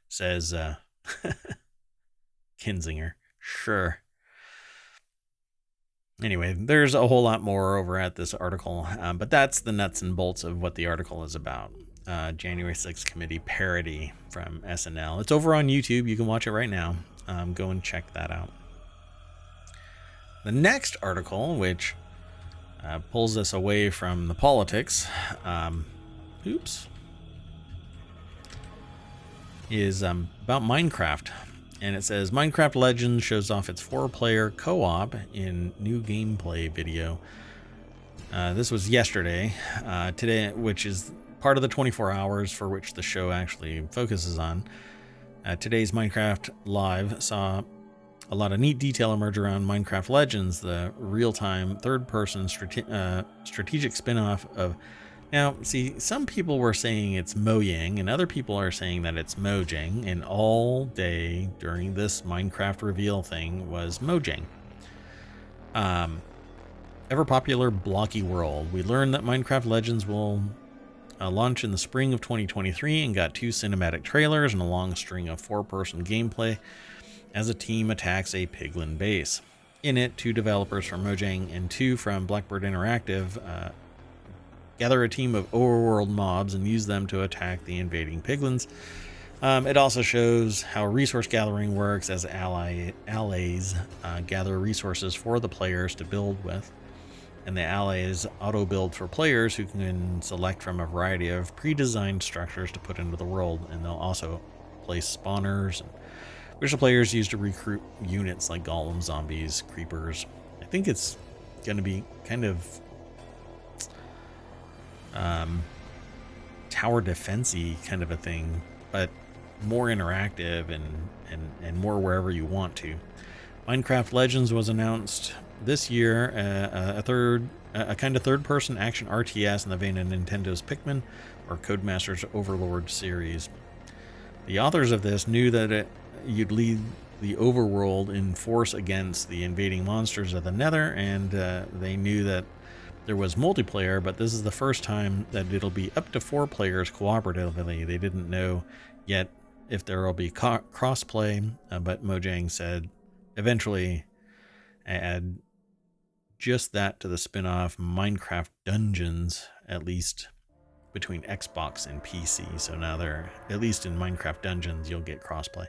says Kinzinger. Sure. Anyway, there's a whole lot more over at this article, but that's the nuts and bolts of what the article is about. January 6th committee parody from SNL. It's over on YouTube. You can watch it right now. Go and check that out. The next article, which pulls us away from the politics, is about Minecraft. And it says Minecraft Legends shows off its 4-player co-op in new gameplay video. This was yesterday. Today, which is part of the 24 hours for which the show actually focuses on. Today's Minecraft Live saw a lot of neat detail emerge around Minecraft Legends, the real-time third-person strategic spin-off of... Now, see, some people were saying it's Mojang, and other people are saying that it's Mojang, and all day during this Minecraft reveal thing was Mojang. Ever-popular blocky world. We learned that Minecraft Legends will launch in the spring of 2023 and got 2 cinematic trailers and a long string of 4-person gameplay as a team attacks a piglin base. In it, 2 developers from Mojang and 2 from Blackbird Interactive gather a team of overworld mobs and use them to attack the invading piglins. It also shows how resource gathering works as allies gather resources for the players to build with. And the allies auto-build for players who can select from a variety of pre-designed structures to put into the world. And they'll also place spawners, which the players use to recruit units like golems, zombies, creepers. I think it's going to be kind of tower defense-y kind of a thing, but more interactive and more wherever you want to. Minecraft Legends was announced this year, a kind of third-person action RTS in the vein of Nintendo's Pikmin or Codemasters Overlord series. The authors of this knew that you'd lead the overworld in force against the invading monsters of the Nether, and they knew that there was multiplayer, but this is the first time that it'll be up to 4 players cooperatively. They didn't know yet if there will be crossplay, but Mojang said eventually add just that to the spin-off Minecraft Dungeons, at least between Xbox and PC. So now they're, at least in Minecraft Dungeons, you'll get crossplay.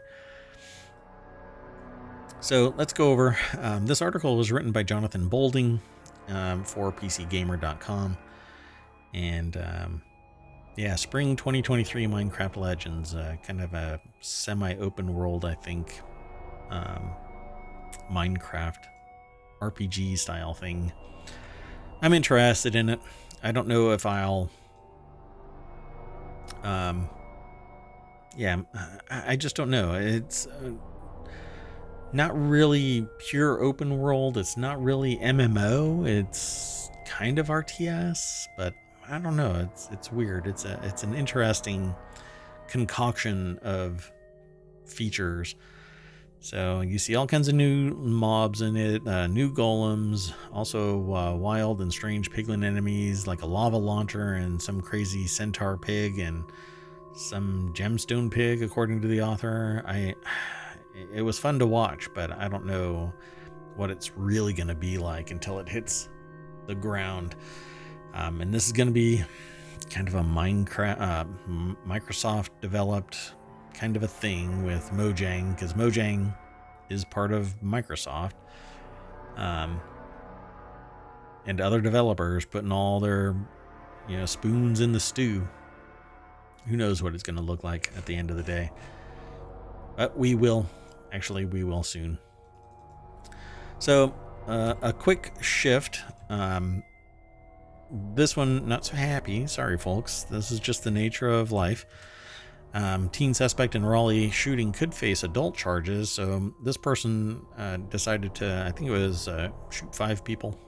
So let's go over. This article was written by Jonathan Bolding for PCGamer.com. And yeah, spring 2023 Minecraft Legends, kind of a semi-open world, I think, Minecraft RPG style thing. I'm interested in it. I don't know if I'll yeah, I just don't know. It's not really pure open world. It's not really MMO. It's kind of RTS, but I don't know. It's weird. It's an interesting concoction of features. So you see all kinds of new mobs in it, new golems, also wild and strange piglin enemies like a lava launcher and some crazy centaur pig and some gemstone pig, according to the author. It was fun to watch, but I don't know what it's really going to be like until it hits the ground. And this is going to be kind of a Microsoft developed kind of a thing with Mojang, because Mojang is part of Microsoft. And other developers putting all their, spoons in the stew. Who knows what it's going to look like at the end of the day. But we will soon. So, a quick shift. This one, not so happy. Sorry, folks. This is just the nature of life. Teen suspect in Raleigh shooting could face adult charges. So this person decided to, I think it was, shoot 5 people.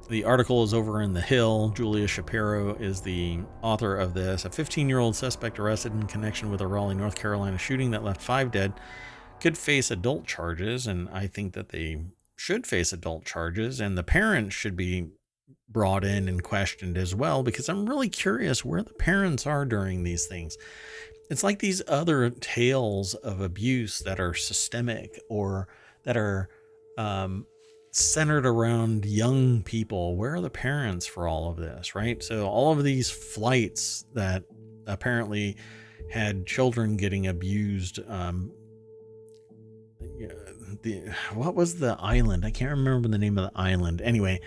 The article is over in The Hill. Julia Shapiro is the author of this. A 15-year-old suspect arrested in connection with a Raleigh, North Carolina shooting that left 5 dead could face adult charges, and I think that they should face adult charges, and the parents should be brought in and questioned as well, because I'm really curious where the parents are during these things. It's like these other tales of abuse that are systemic or that are centered around young people. Where are the parents for all of this, right? So all of these flights that apparently had children getting abused. What was the island? I can't remember the name of the island. Anyway,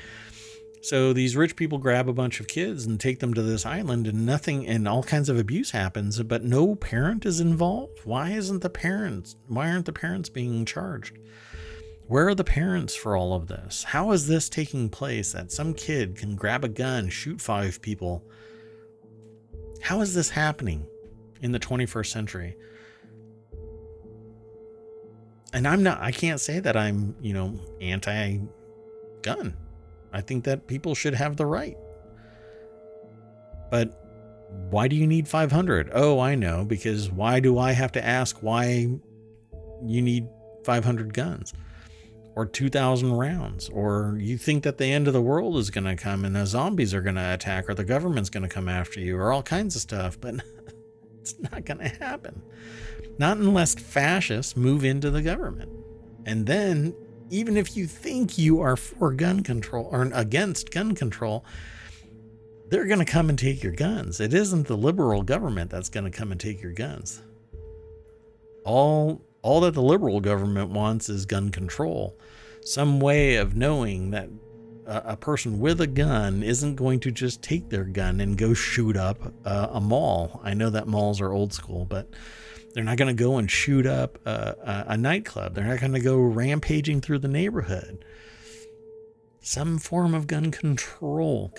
so these rich people grab a bunch of kids and take them to this island, and all kinds of abuse happens, but no parent is involved. Why aren't the parents being charged? Where are the parents for all of this? How is this taking place that some kid can grab a gun, shoot 5 people? How is this happening in the 21st century? And I can't say that I'm, anti-gun. I think that people should have the right. But why do you need 500? Oh, I know, because why do I have to ask why you need 500 guns or 2,000 rounds? Or you think that the end of the world is going to come and the zombies are going to attack, or the government's going to come after you, or all kinds of stuff, but it's not going to happen. Not unless fascists move into the government. And then, even if you think you are for gun control or against gun control, they're going to come and take your guns. It isn't the liberal government that's going to come and take your guns. All that the liberal government wants is gun control. Some way of knowing that a person with a gun isn't going to just take their gun and go shoot up a mall. I know that malls are old school, but they're not going to go and shoot up a nightclub. They're not going to go rampaging through the neighborhood. Some form of gun control,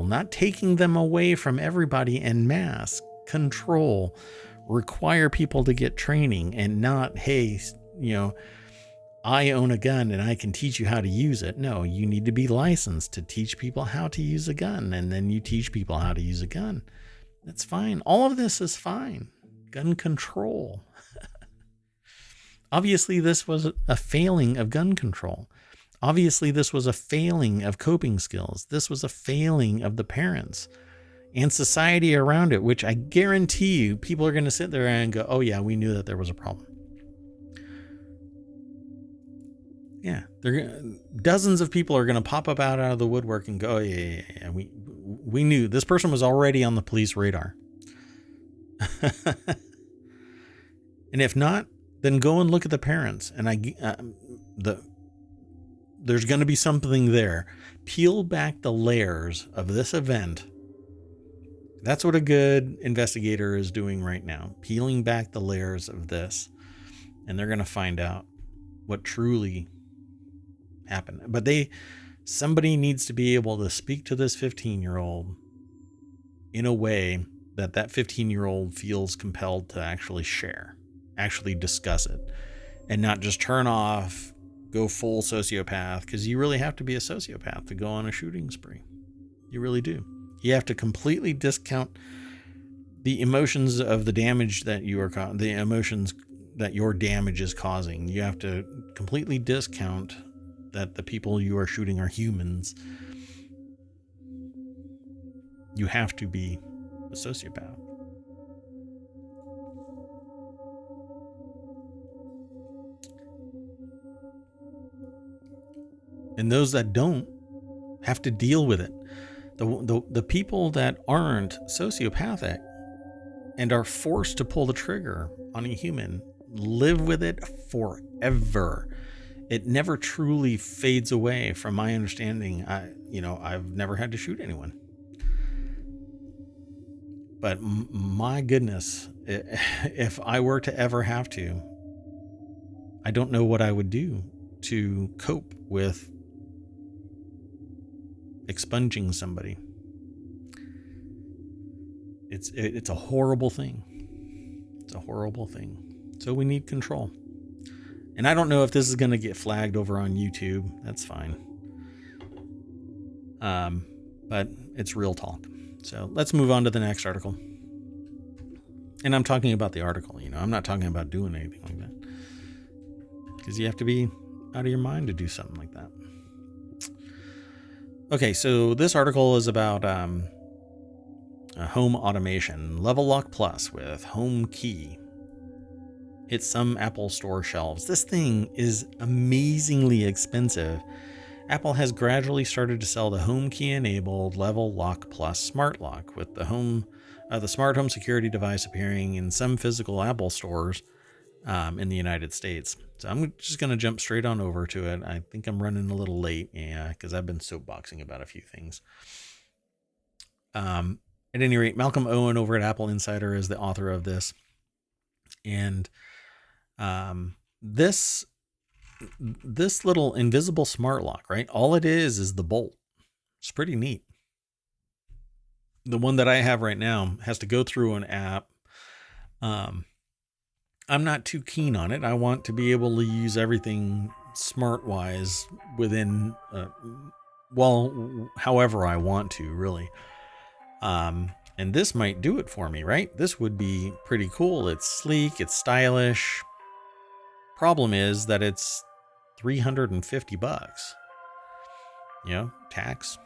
not taking them away from everybody en masse. Control, require people to get training, and not, hey, I own a gun and I can teach you how to use it. No, you need to be licensed to teach people how to use a gun, and then you teach people how to use a gun. That's fine. All of this is fine. Gun control. Obviously, this was a failing of gun control. Obviously, this was a failing of coping skills. This was a failing of the parents and society around it, which I guarantee you people are going to sit there and go, oh yeah, we knew that there was a problem. Yeah, dozens of people are going to pop up out of the woodwork and go, oh, yeah. We knew this person was already on the police radar. And if not, then go and look at the parents. And there's going to be something there. Peel back the layers of this event. That's what a good investigator is doing right now. Peeling back the layers of this. And they're going to find out what truly happened. But somebody needs to be able to speak to this 15-year-old in a way that 15-year-old feels compelled to actually share, actually discuss it, and not just turn off, go full sociopath, because you really have to be a sociopath to go on a shooting spree. You really do. You have to completely discount the emotions of the damage that the emotions that your damage is causing. You have to completely discount that the people you are shooting are humans. You have to be a sociopath. And those that don't have to deal with it. The people that aren't sociopathic and are forced to pull the trigger on a human live with it forever. It never truly fades away from my understanding. I've never had to shoot anyone. But my goodness, if I were to ever have to, I don't know what I would do to cope with expunging somebody. It's a horrible thing. It's a horrible thing. So we need control. And I don't know if this is going to get flagged over on YouTube. That's fine. But it's real talk. So let's move on to the next article. And I'm talking about the article, I'm not talking about doing anything like that. Because you have to be out of your mind to do something like that. Okay, so this article is about home automation. Level Lock Plus with Home Key hits some Apple Store shelves. This thing is amazingly expensive. Apple has gradually started to sell the Home Key-enabled Level Lock Plus Smart Lock, with the smart home security device appearing in some physical Apple stores in the United States. So I'm just going to jump straight on over to it. I think I'm running a little late, because I've been soapboxing about a few things. At any rate, Malcolm Owen over at Apple Insider is the author of this. And this little invisible smart lock, right? All it is the bolt. It's pretty neat. The one that I have right now has to go through an app. I'm not too keen on it. I want to be able to use everything smart-wise within, however I want to, really. And this might do it for me, right? This would be pretty cool. It's sleek, it's stylish. Problem is that it's $350. Tax,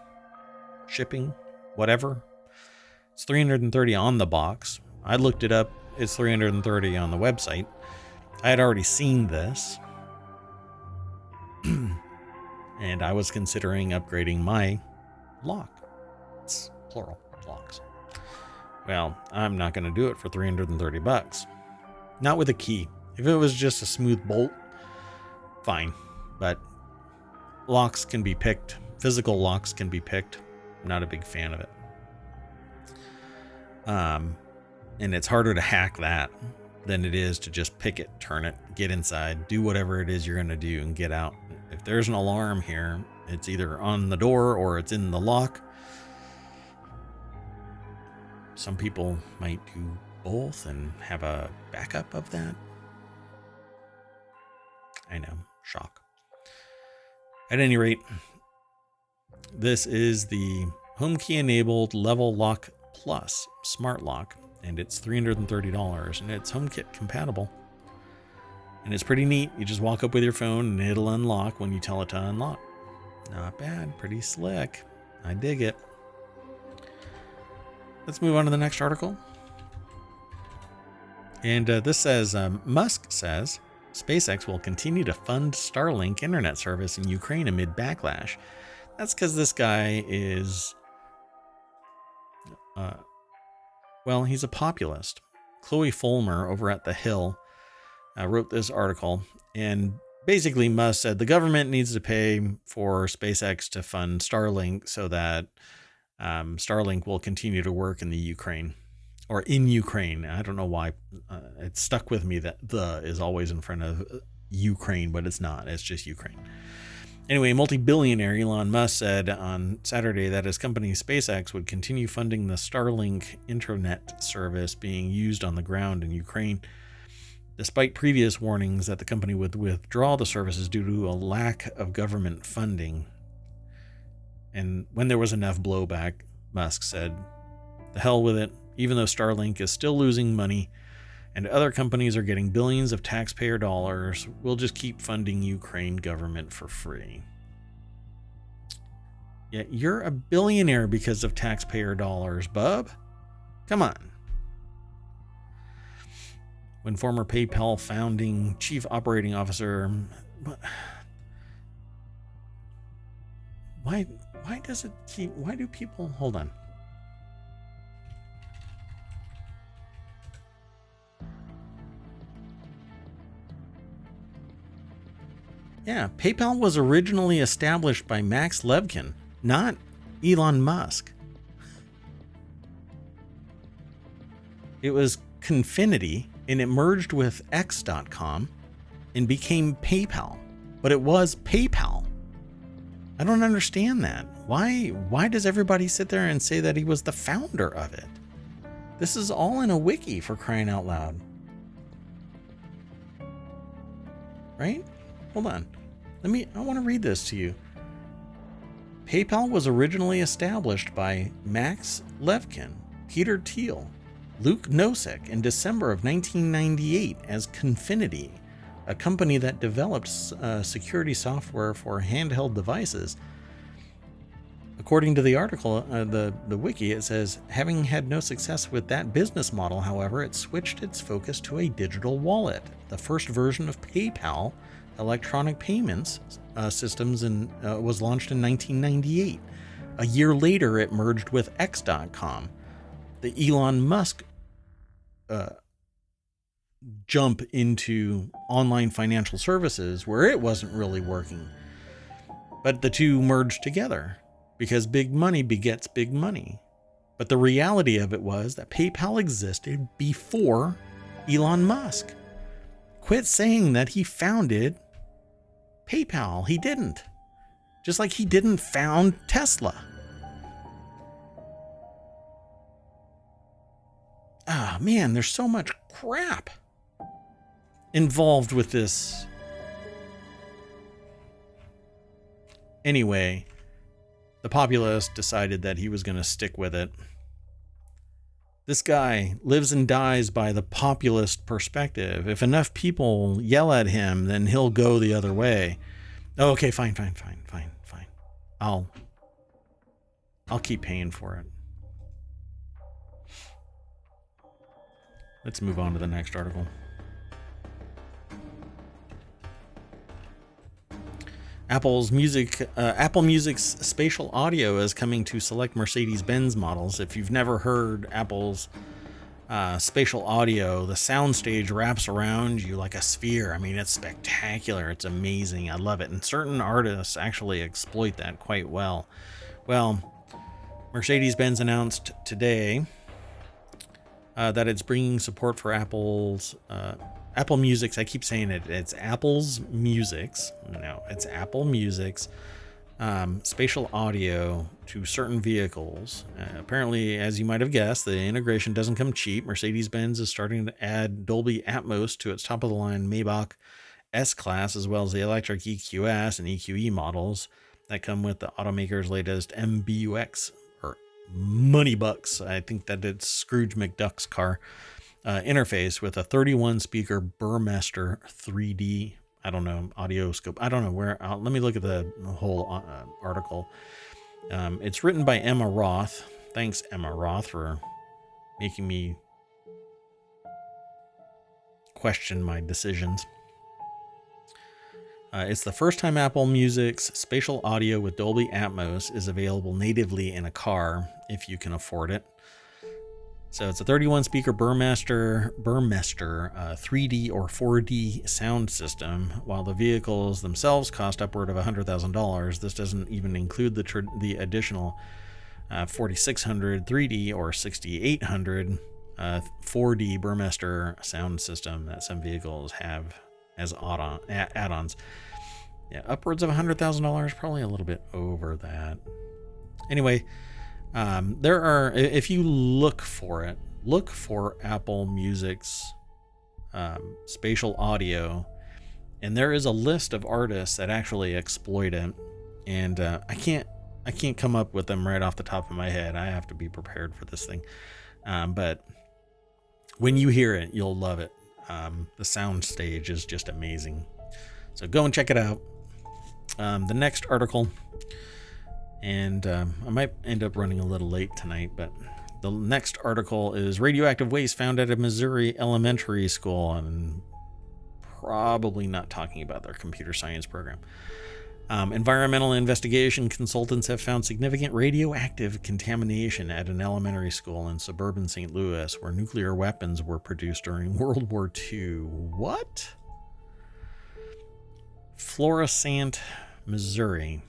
shipping, whatever. It's $330 on the box. I looked it up. It's $330 on the website. I had already seen this. And I was considering upgrading my lock. It's plural locks. Well, I'm not going to do it for $330. Not with a key. If it was just a smooth bolt, fine. But locks can be picked. Physical locks can be picked. I'm not a big fan of it. And it's harder to hack that than it is to just pick it, turn it, get inside, do whatever it is you're going to do and get out. If there's an alarm here, it's either on the door or it's in the lock. Some people might do both and have a backup of that. I know, shock. At any rate, this is the Home Key enabled Level Lock Plus Smart Lock, and it's $330, and it's HomeKit compatible. And it's pretty neat. You just walk up with your phone and it'll unlock when you tell it to unlock. Not bad, pretty slick. I dig it. Let's move on to the next article. And this says, Musk says SpaceX will continue to fund Starlink internet service in Ukraine amid backlash. That's because this guy is, he's a populist. Chloe Fulmer over at The Hill wrote this article, and basically Musk said the government needs to pay for SpaceX to fund Starlink so that Starlink will continue to work in the Ukraine, or in Ukraine. I don't know why it stuck with me that the is always in front of Ukraine, but it's not. It's just Ukraine. Anyway, multi-billionaire Elon Musk said on Saturday that his company SpaceX would continue funding the Starlink internet service being used on the ground in Ukraine, despite previous warnings that the company would withdraw the services due to a lack of government funding. And when there was enough blowback, Musk said, "The hell with it. Even though Starlink is still losing money and other companies are getting billions of taxpayer dollars, we'll just keep funding Ukraine government for free." Yeah, you're a billionaire because of taxpayer dollars, bub. Come on. When former PayPal founding chief operating officer, Why does it keep, why do people, hold on. Yeah, PayPal was originally established by Max Levchin, not Elon Musk. It was Confinity, and it merged with X.com and became PayPal. But it was PayPal. I don't understand that. Why does everybody sit there and say that he was the founder of it? This is all in a wiki, for crying out loud. Right? Hold on. I want to read this to you. PayPal was originally established by Max Levchin, Peter Thiel, Luke Nosek in December of 1998 as Confinity, a company that developed security software for handheld devices. According to the article, the wiki, it says, having had no success with that business model, however, it switched its focus to a digital wallet. The first version of PayPal electronic payments systems was launched in 1998. A year later, it merged with X.com. The Elon Musk jump into online financial services where it wasn't really working. But the two merged together because big money begets big money. But the reality of it was that PayPal existed before Elon Musk. Quit saying that he founded PayPal. He didn't. Just like he didn't found Tesla. Ah, man, there's so much crap involved with this. Anyway, the populace decided that he was going to stick with it. This guy lives and dies by the populist perspective. If enough people yell at him, then he'll go the other way. Oh, okay, fine. I'll keep paying for it. Let's move on to the next article. Apple Music's spatial audio is coming to select Mercedes-Benz models. If you've never heard Apple's spatial audio, the soundstage wraps around you like a sphere. I mean, it's spectacular. It's amazing. I love it. And certain artists actually exploit that quite well. Well, Mercedes-Benz announced today that it's bringing support for Apple's Apple Music's. I keep saying it. It's Apple's Music's. No, it's Apple Music's spatial audio to certain vehicles. Apparently, as you might have guessed, the integration doesn't come cheap. Mercedes-Benz is starting to add Dolby Atmos to its top-of-the-line Maybach S-Class, as well as the electric EQS and EQE models that come with the automaker's latest MBUX, or Money Bucks. I think that it's Scrooge McDuck's car. Interface with a 31 speaker Burmester 3D, I don't know, audio scope. I don't know where. Let me look at the whole article. It's written by Emma Roth. Thanks, Emma Roth, for making me question my decisions. It's the first time Apple Music's spatial audio with Dolby Atmos is available natively in a car, if you can afford it. So it's a 31 speaker Burmester 3D or 4D sound system. While the vehicles themselves cost upward of $100,000, this doesn't even include the additional 4600 3D or 6800 4D Burmester sound system that some vehicles have as add-ons. Yeah, upwards of $100,000, probably a little bit over that. Anyway, there are, if you look for Apple Music's spatial audio, and there is a list of artists that actually exploit it, and I can't come up with them right off the top of my head. I have to be prepared for this thing, but when you hear it, you'll love it. The sound stage is just amazing, so go and check it out. The next article, and I might end up running a little late tonight, but the next article is radioactive waste found at a Missouri elementary school. I'm probably not talking about their computer science program. Environmental investigation consultants have found significant radioactive contamination at an elementary school in suburban St. Louis where nuclear weapons were produced during World War II. What? Florissant, Missouri.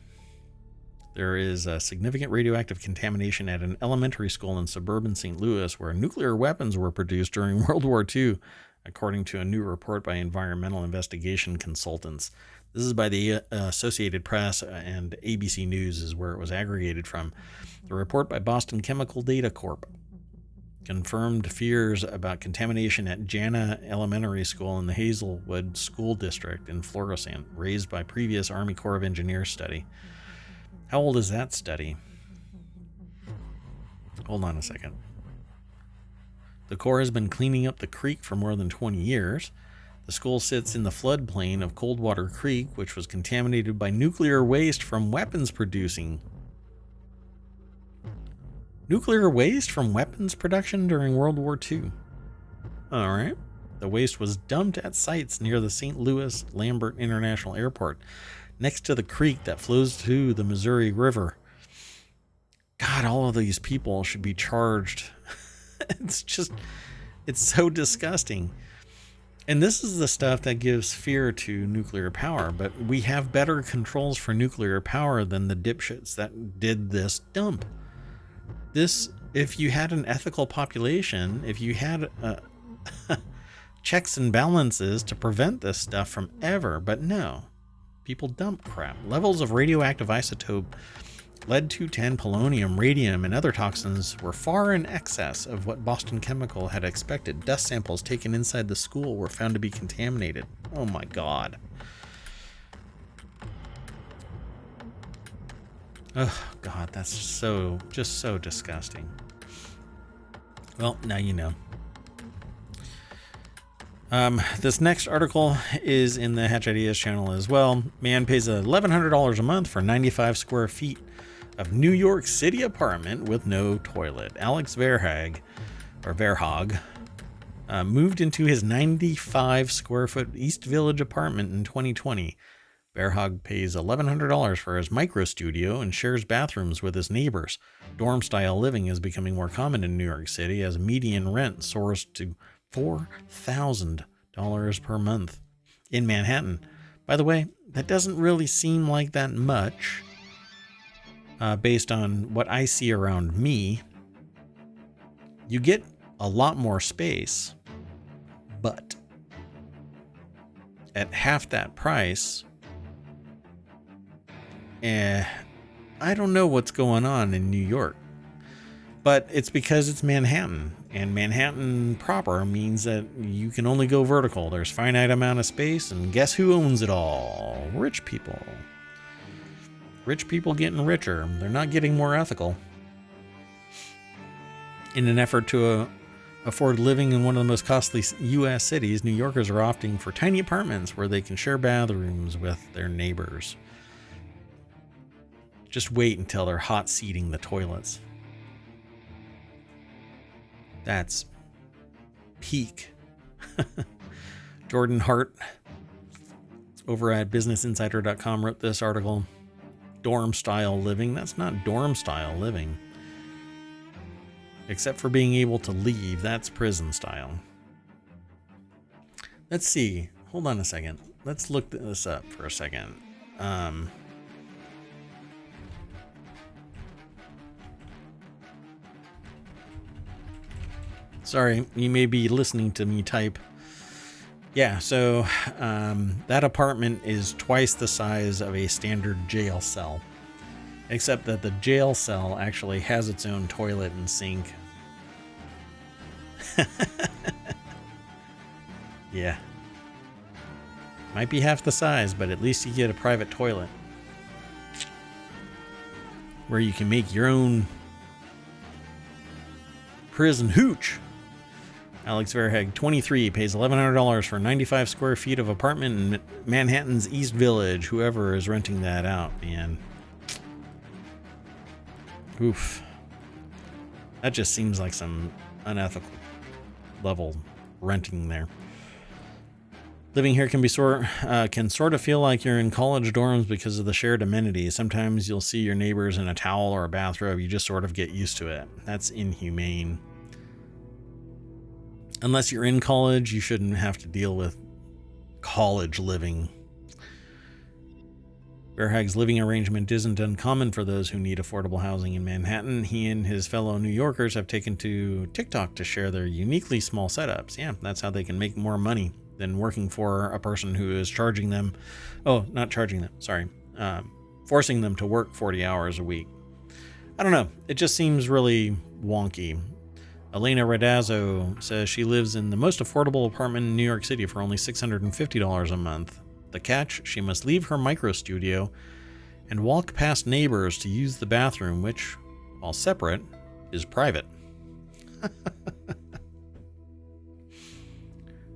There is a significant radioactive contamination at an elementary school in suburban St. Louis where nuclear weapons were produced during World War II, according to a new report by environmental investigation consultants. This is by the Associated Press, and ABC News is where it was aggregated from. The report by Boston Chemical Data Corp confirmed fears about contamination at Jana Elementary School in the Hazelwood School District in Florissant, raised by previous Army Corps of Engineers study. How old is that study? Hold on a second. The Corps has been cleaning up the creek for more than 20 years. The school sits in the floodplain of Coldwater Creek, which was contaminated by nuclear waste from weapons producing. Nuclear waste from weapons production during World War II. All right. The waste was dumped at sites near the St. Louis Lambert International Airport, next to the creek that flows to the Missouri River. God, all of these people should be charged. It's so disgusting. And this is the stuff that gives fear to nuclear power, but we have better controls for nuclear power than the dipshits that did this dump. If you had an ethical population, if you had checks and balances to prevent this stuff from ever, but no, people dump crap. Levels of radioactive isotope lead-210, polonium, radium, and other toxins were far in excess of what Boston Chemical had expected. Dust samples taken inside the school were found to be contaminated. Oh my God. Oh God, that's just so disgusting. Well, now you know. This next article is in the Hatch Ideas channel as well. Man pays $1,100 a month for 95 square feet of New York City apartment with no toilet. Alex Verhaag moved into his 95 square foot East Village apartment in 2020. Verhaag pays $1,100 for his micro studio and shares bathrooms with his neighbors. Dorm style living is becoming more common in New York City as median rent soars to $4,000 per month in Manhattan. By the way, that doesn't really seem like that much. Based on what I see around me, you get a lot more space, but at half that price, I don't know what's going on in New York, but it's because it's Manhattan, and Manhattan proper means that you can only go vertical. There's finite amount of space, and guess who owns it all? Rich people. Rich people getting richer. They're not getting more ethical. In an effort to afford living in one of the most costly U.S. cities, New Yorkers are opting for tiny apartments where they can share bathrooms with their neighbors. Just wait until they're hot seating the toilets. That's peak. Jordan Hart over at BusinessInsider.com wrote this article. Dorm style living. That's not dorm style living. Except for being able to leave. That's prison style. Let's see. Hold on a second. Let's look this up for a second. Sorry, you may be listening to me type. Yeah, so that apartment is twice the size of a standard jail cell, except that the jail cell actually has its own toilet and sink. Yeah. Might be half the size, but at least you get a private toilet where you can make your own prison hooch. Alex Verhaag, 23, pays $1,100 for 95 square feet of apartment in Manhattan's East Village. Whoever is renting that out, man. Oof. That just seems like some unethical level renting there. Living here can sort of feel like you're in college dorms because of the shared amenities. Sometimes you'll see your neighbors in a towel or a bathrobe. You just sort of get used to it. That's inhumane. Unless you're in college, you shouldn't have to deal with college living. Bearhag's living arrangement isn't uncommon for those who need affordable housing in Manhattan. He and his fellow New Yorkers have taken to TikTok to share their uniquely small setups. Yeah, that's how they can make more money than working for a person who is forcing them to work 40 hours a week. I don't know. It just seems really wonky. Elena Radazzo says she lives in the most affordable apartment in New York City for only $650 a month. The catch, she must leave her micro studio and walk past neighbors to use the bathroom, which, while separate, is private.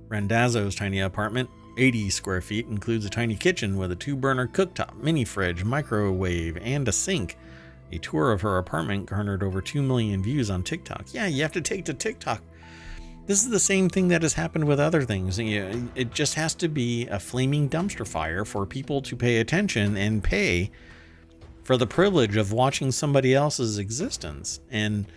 Randazzo's tiny apartment, 80 square feet, includes a tiny kitchen with a 2-burner cooktop, mini fridge, microwave, and a sink. A tour of her apartment garnered over 2 million views on TikTok. Yeah, you have to take to TikTok. This is the same thing that has happened with other things. It just has to be a flaming dumpster fire for people to pay attention and pay for the privilege of watching somebody else's existence. And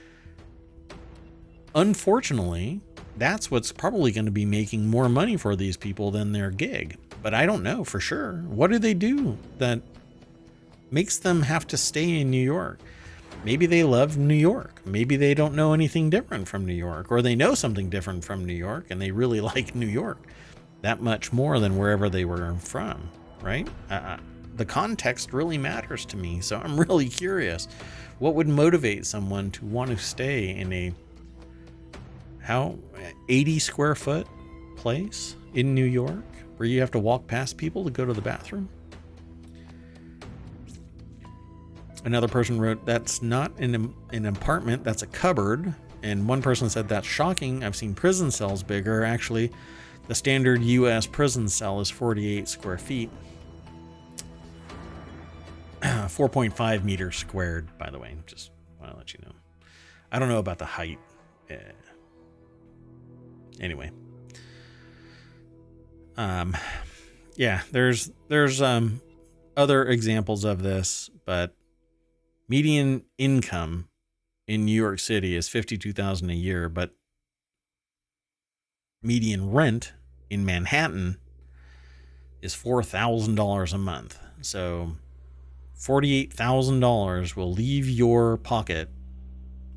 unfortunately, that's what's probably going to be making more money for these people than their gig. But I don't know for sure. What do they do that makes them have to stay in New York? Maybe they love New York. Maybe they don't know anything different from New York, or they know something different from New York and they really like New York that much more than wherever they were from, right? The context really matters to me. So I'm really curious, what would motivate someone to want to stay in a 80 square foot place in New York where you have to walk past people to go to the bathroom? Another person wrote, that's not an apartment, that's a cupboard. And one person said, that's shocking. I've seen prison cells bigger. Actually, the standard U.S. prison cell is 48 square feet. 4.5 meters squared, by the way. Just want to let you know. I don't know about the height. Anyway. Yeah, there's other examples of this, but median income in New York City is $52,000 a year, but median rent in Manhattan is $4,000 a month. So $48,000 will leave your pocket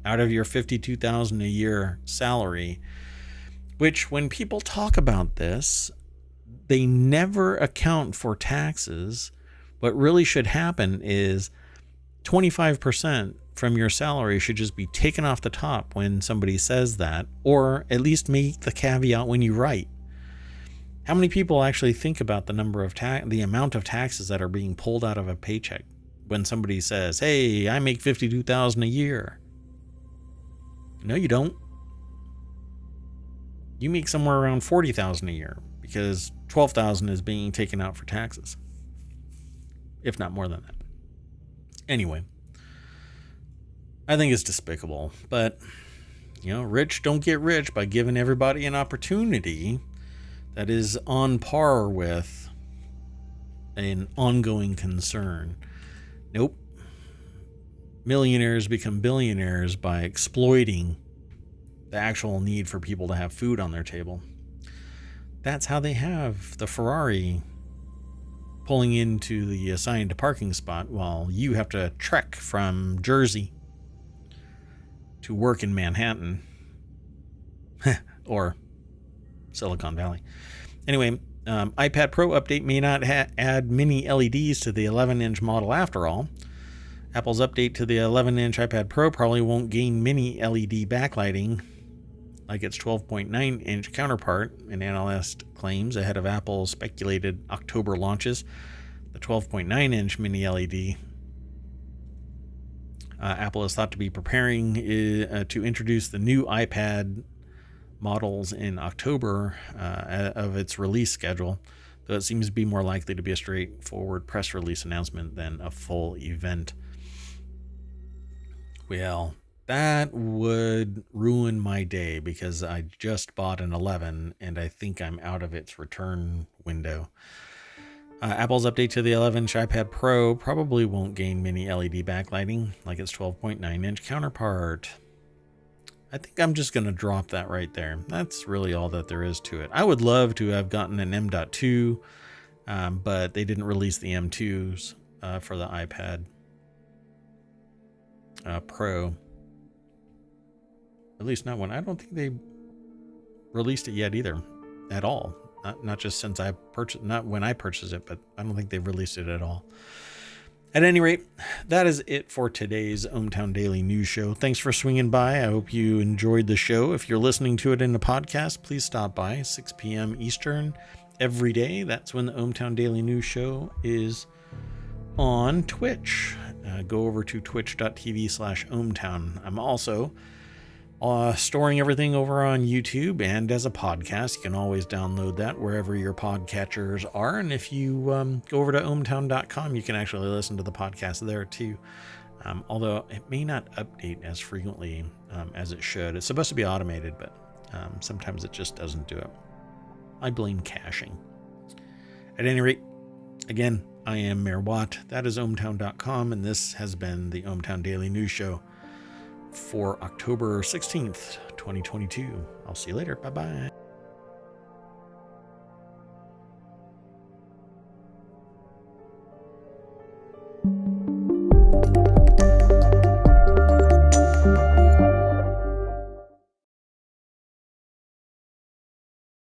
out of your $52,000 a year salary, which when people talk about this, they never account for taxes. What really should happen is 25% from your salary should just be taken off the top when somebody says that, or at least make the caveat when you write. How many people actually think about the amount of taxes that are being pulled out of a paycheck when somebody says, "Hey, I make $52,000 a year"? No, you don't. You make somewhere around $40,000 a year because $12,000 is being taken out for taxes, if not more than that. Anyway, I think it's despicable, but rich don't get rich by giving everybody an opportunity that is on par with an ongoing concern. Nope. Millionaires become billionaires by exploiting the actual need for people to have food on their table. That's how they have the Ferrari pulling into the assigned parking spot while you have to trek from Jersey to work in Manhattan or Silicon Valley. Anyway, iPad Pro update may not add mini LEDs to the 11-inch model after all. Apple's update to the 11-inch iPad Pro probably won't gain mini LED backlighting like its 12.9-inch counterpart, an analyst claims ahead of Apple's speculated October launches. The 12.9-inch mini LED. Apple is thought to be preparing to introduce the new iPad models in October of its release schedule, though it seems to be more likely to be a straightforward press release announcement than a full event. Well, That would ruin my day because I just bought an 11 and I think I'm out of its return window. Apple's update to the 11-inch iPad Pro probably won't gain many LED backlighting like its 12.9-inch counterpart. I think I'm just going to drop that right there. That's really all that there is to it. I would love to have gotten an M.2, but they didn't release the M2s for the iPad Pro. At least not when. I don't think they released it yet either, at all. Not just since I purchased, not when I purchased it, but I don't think they've released it at all. At any rate, that is it for today's ohmTown Daily News Show. Thanks for swinging by. I hope you enjoyed the show. If you're listening to it in the podcast, please stop by 6 p.m. Eastern every day. That's when the ohmTown Daily News Show is on Twitch. Go over to twitch.tv/ohmTown. I'm also storing everything over on YouTube and as a podcast. You can always download that wherever your podcatchers are. And if you go over to ohmTown.com, you can actually listen to the podcast there too. Although it may not update as frequently as it should. It's supposed to be automated, but sometimes it just doesn't do it. I blame caching. At any rate, again, I am Mayor Watt. That is ohmTown.com, and this has been the ohmTown Daily News Show for October 16th, 2022. I'll see you later. Bye-bye.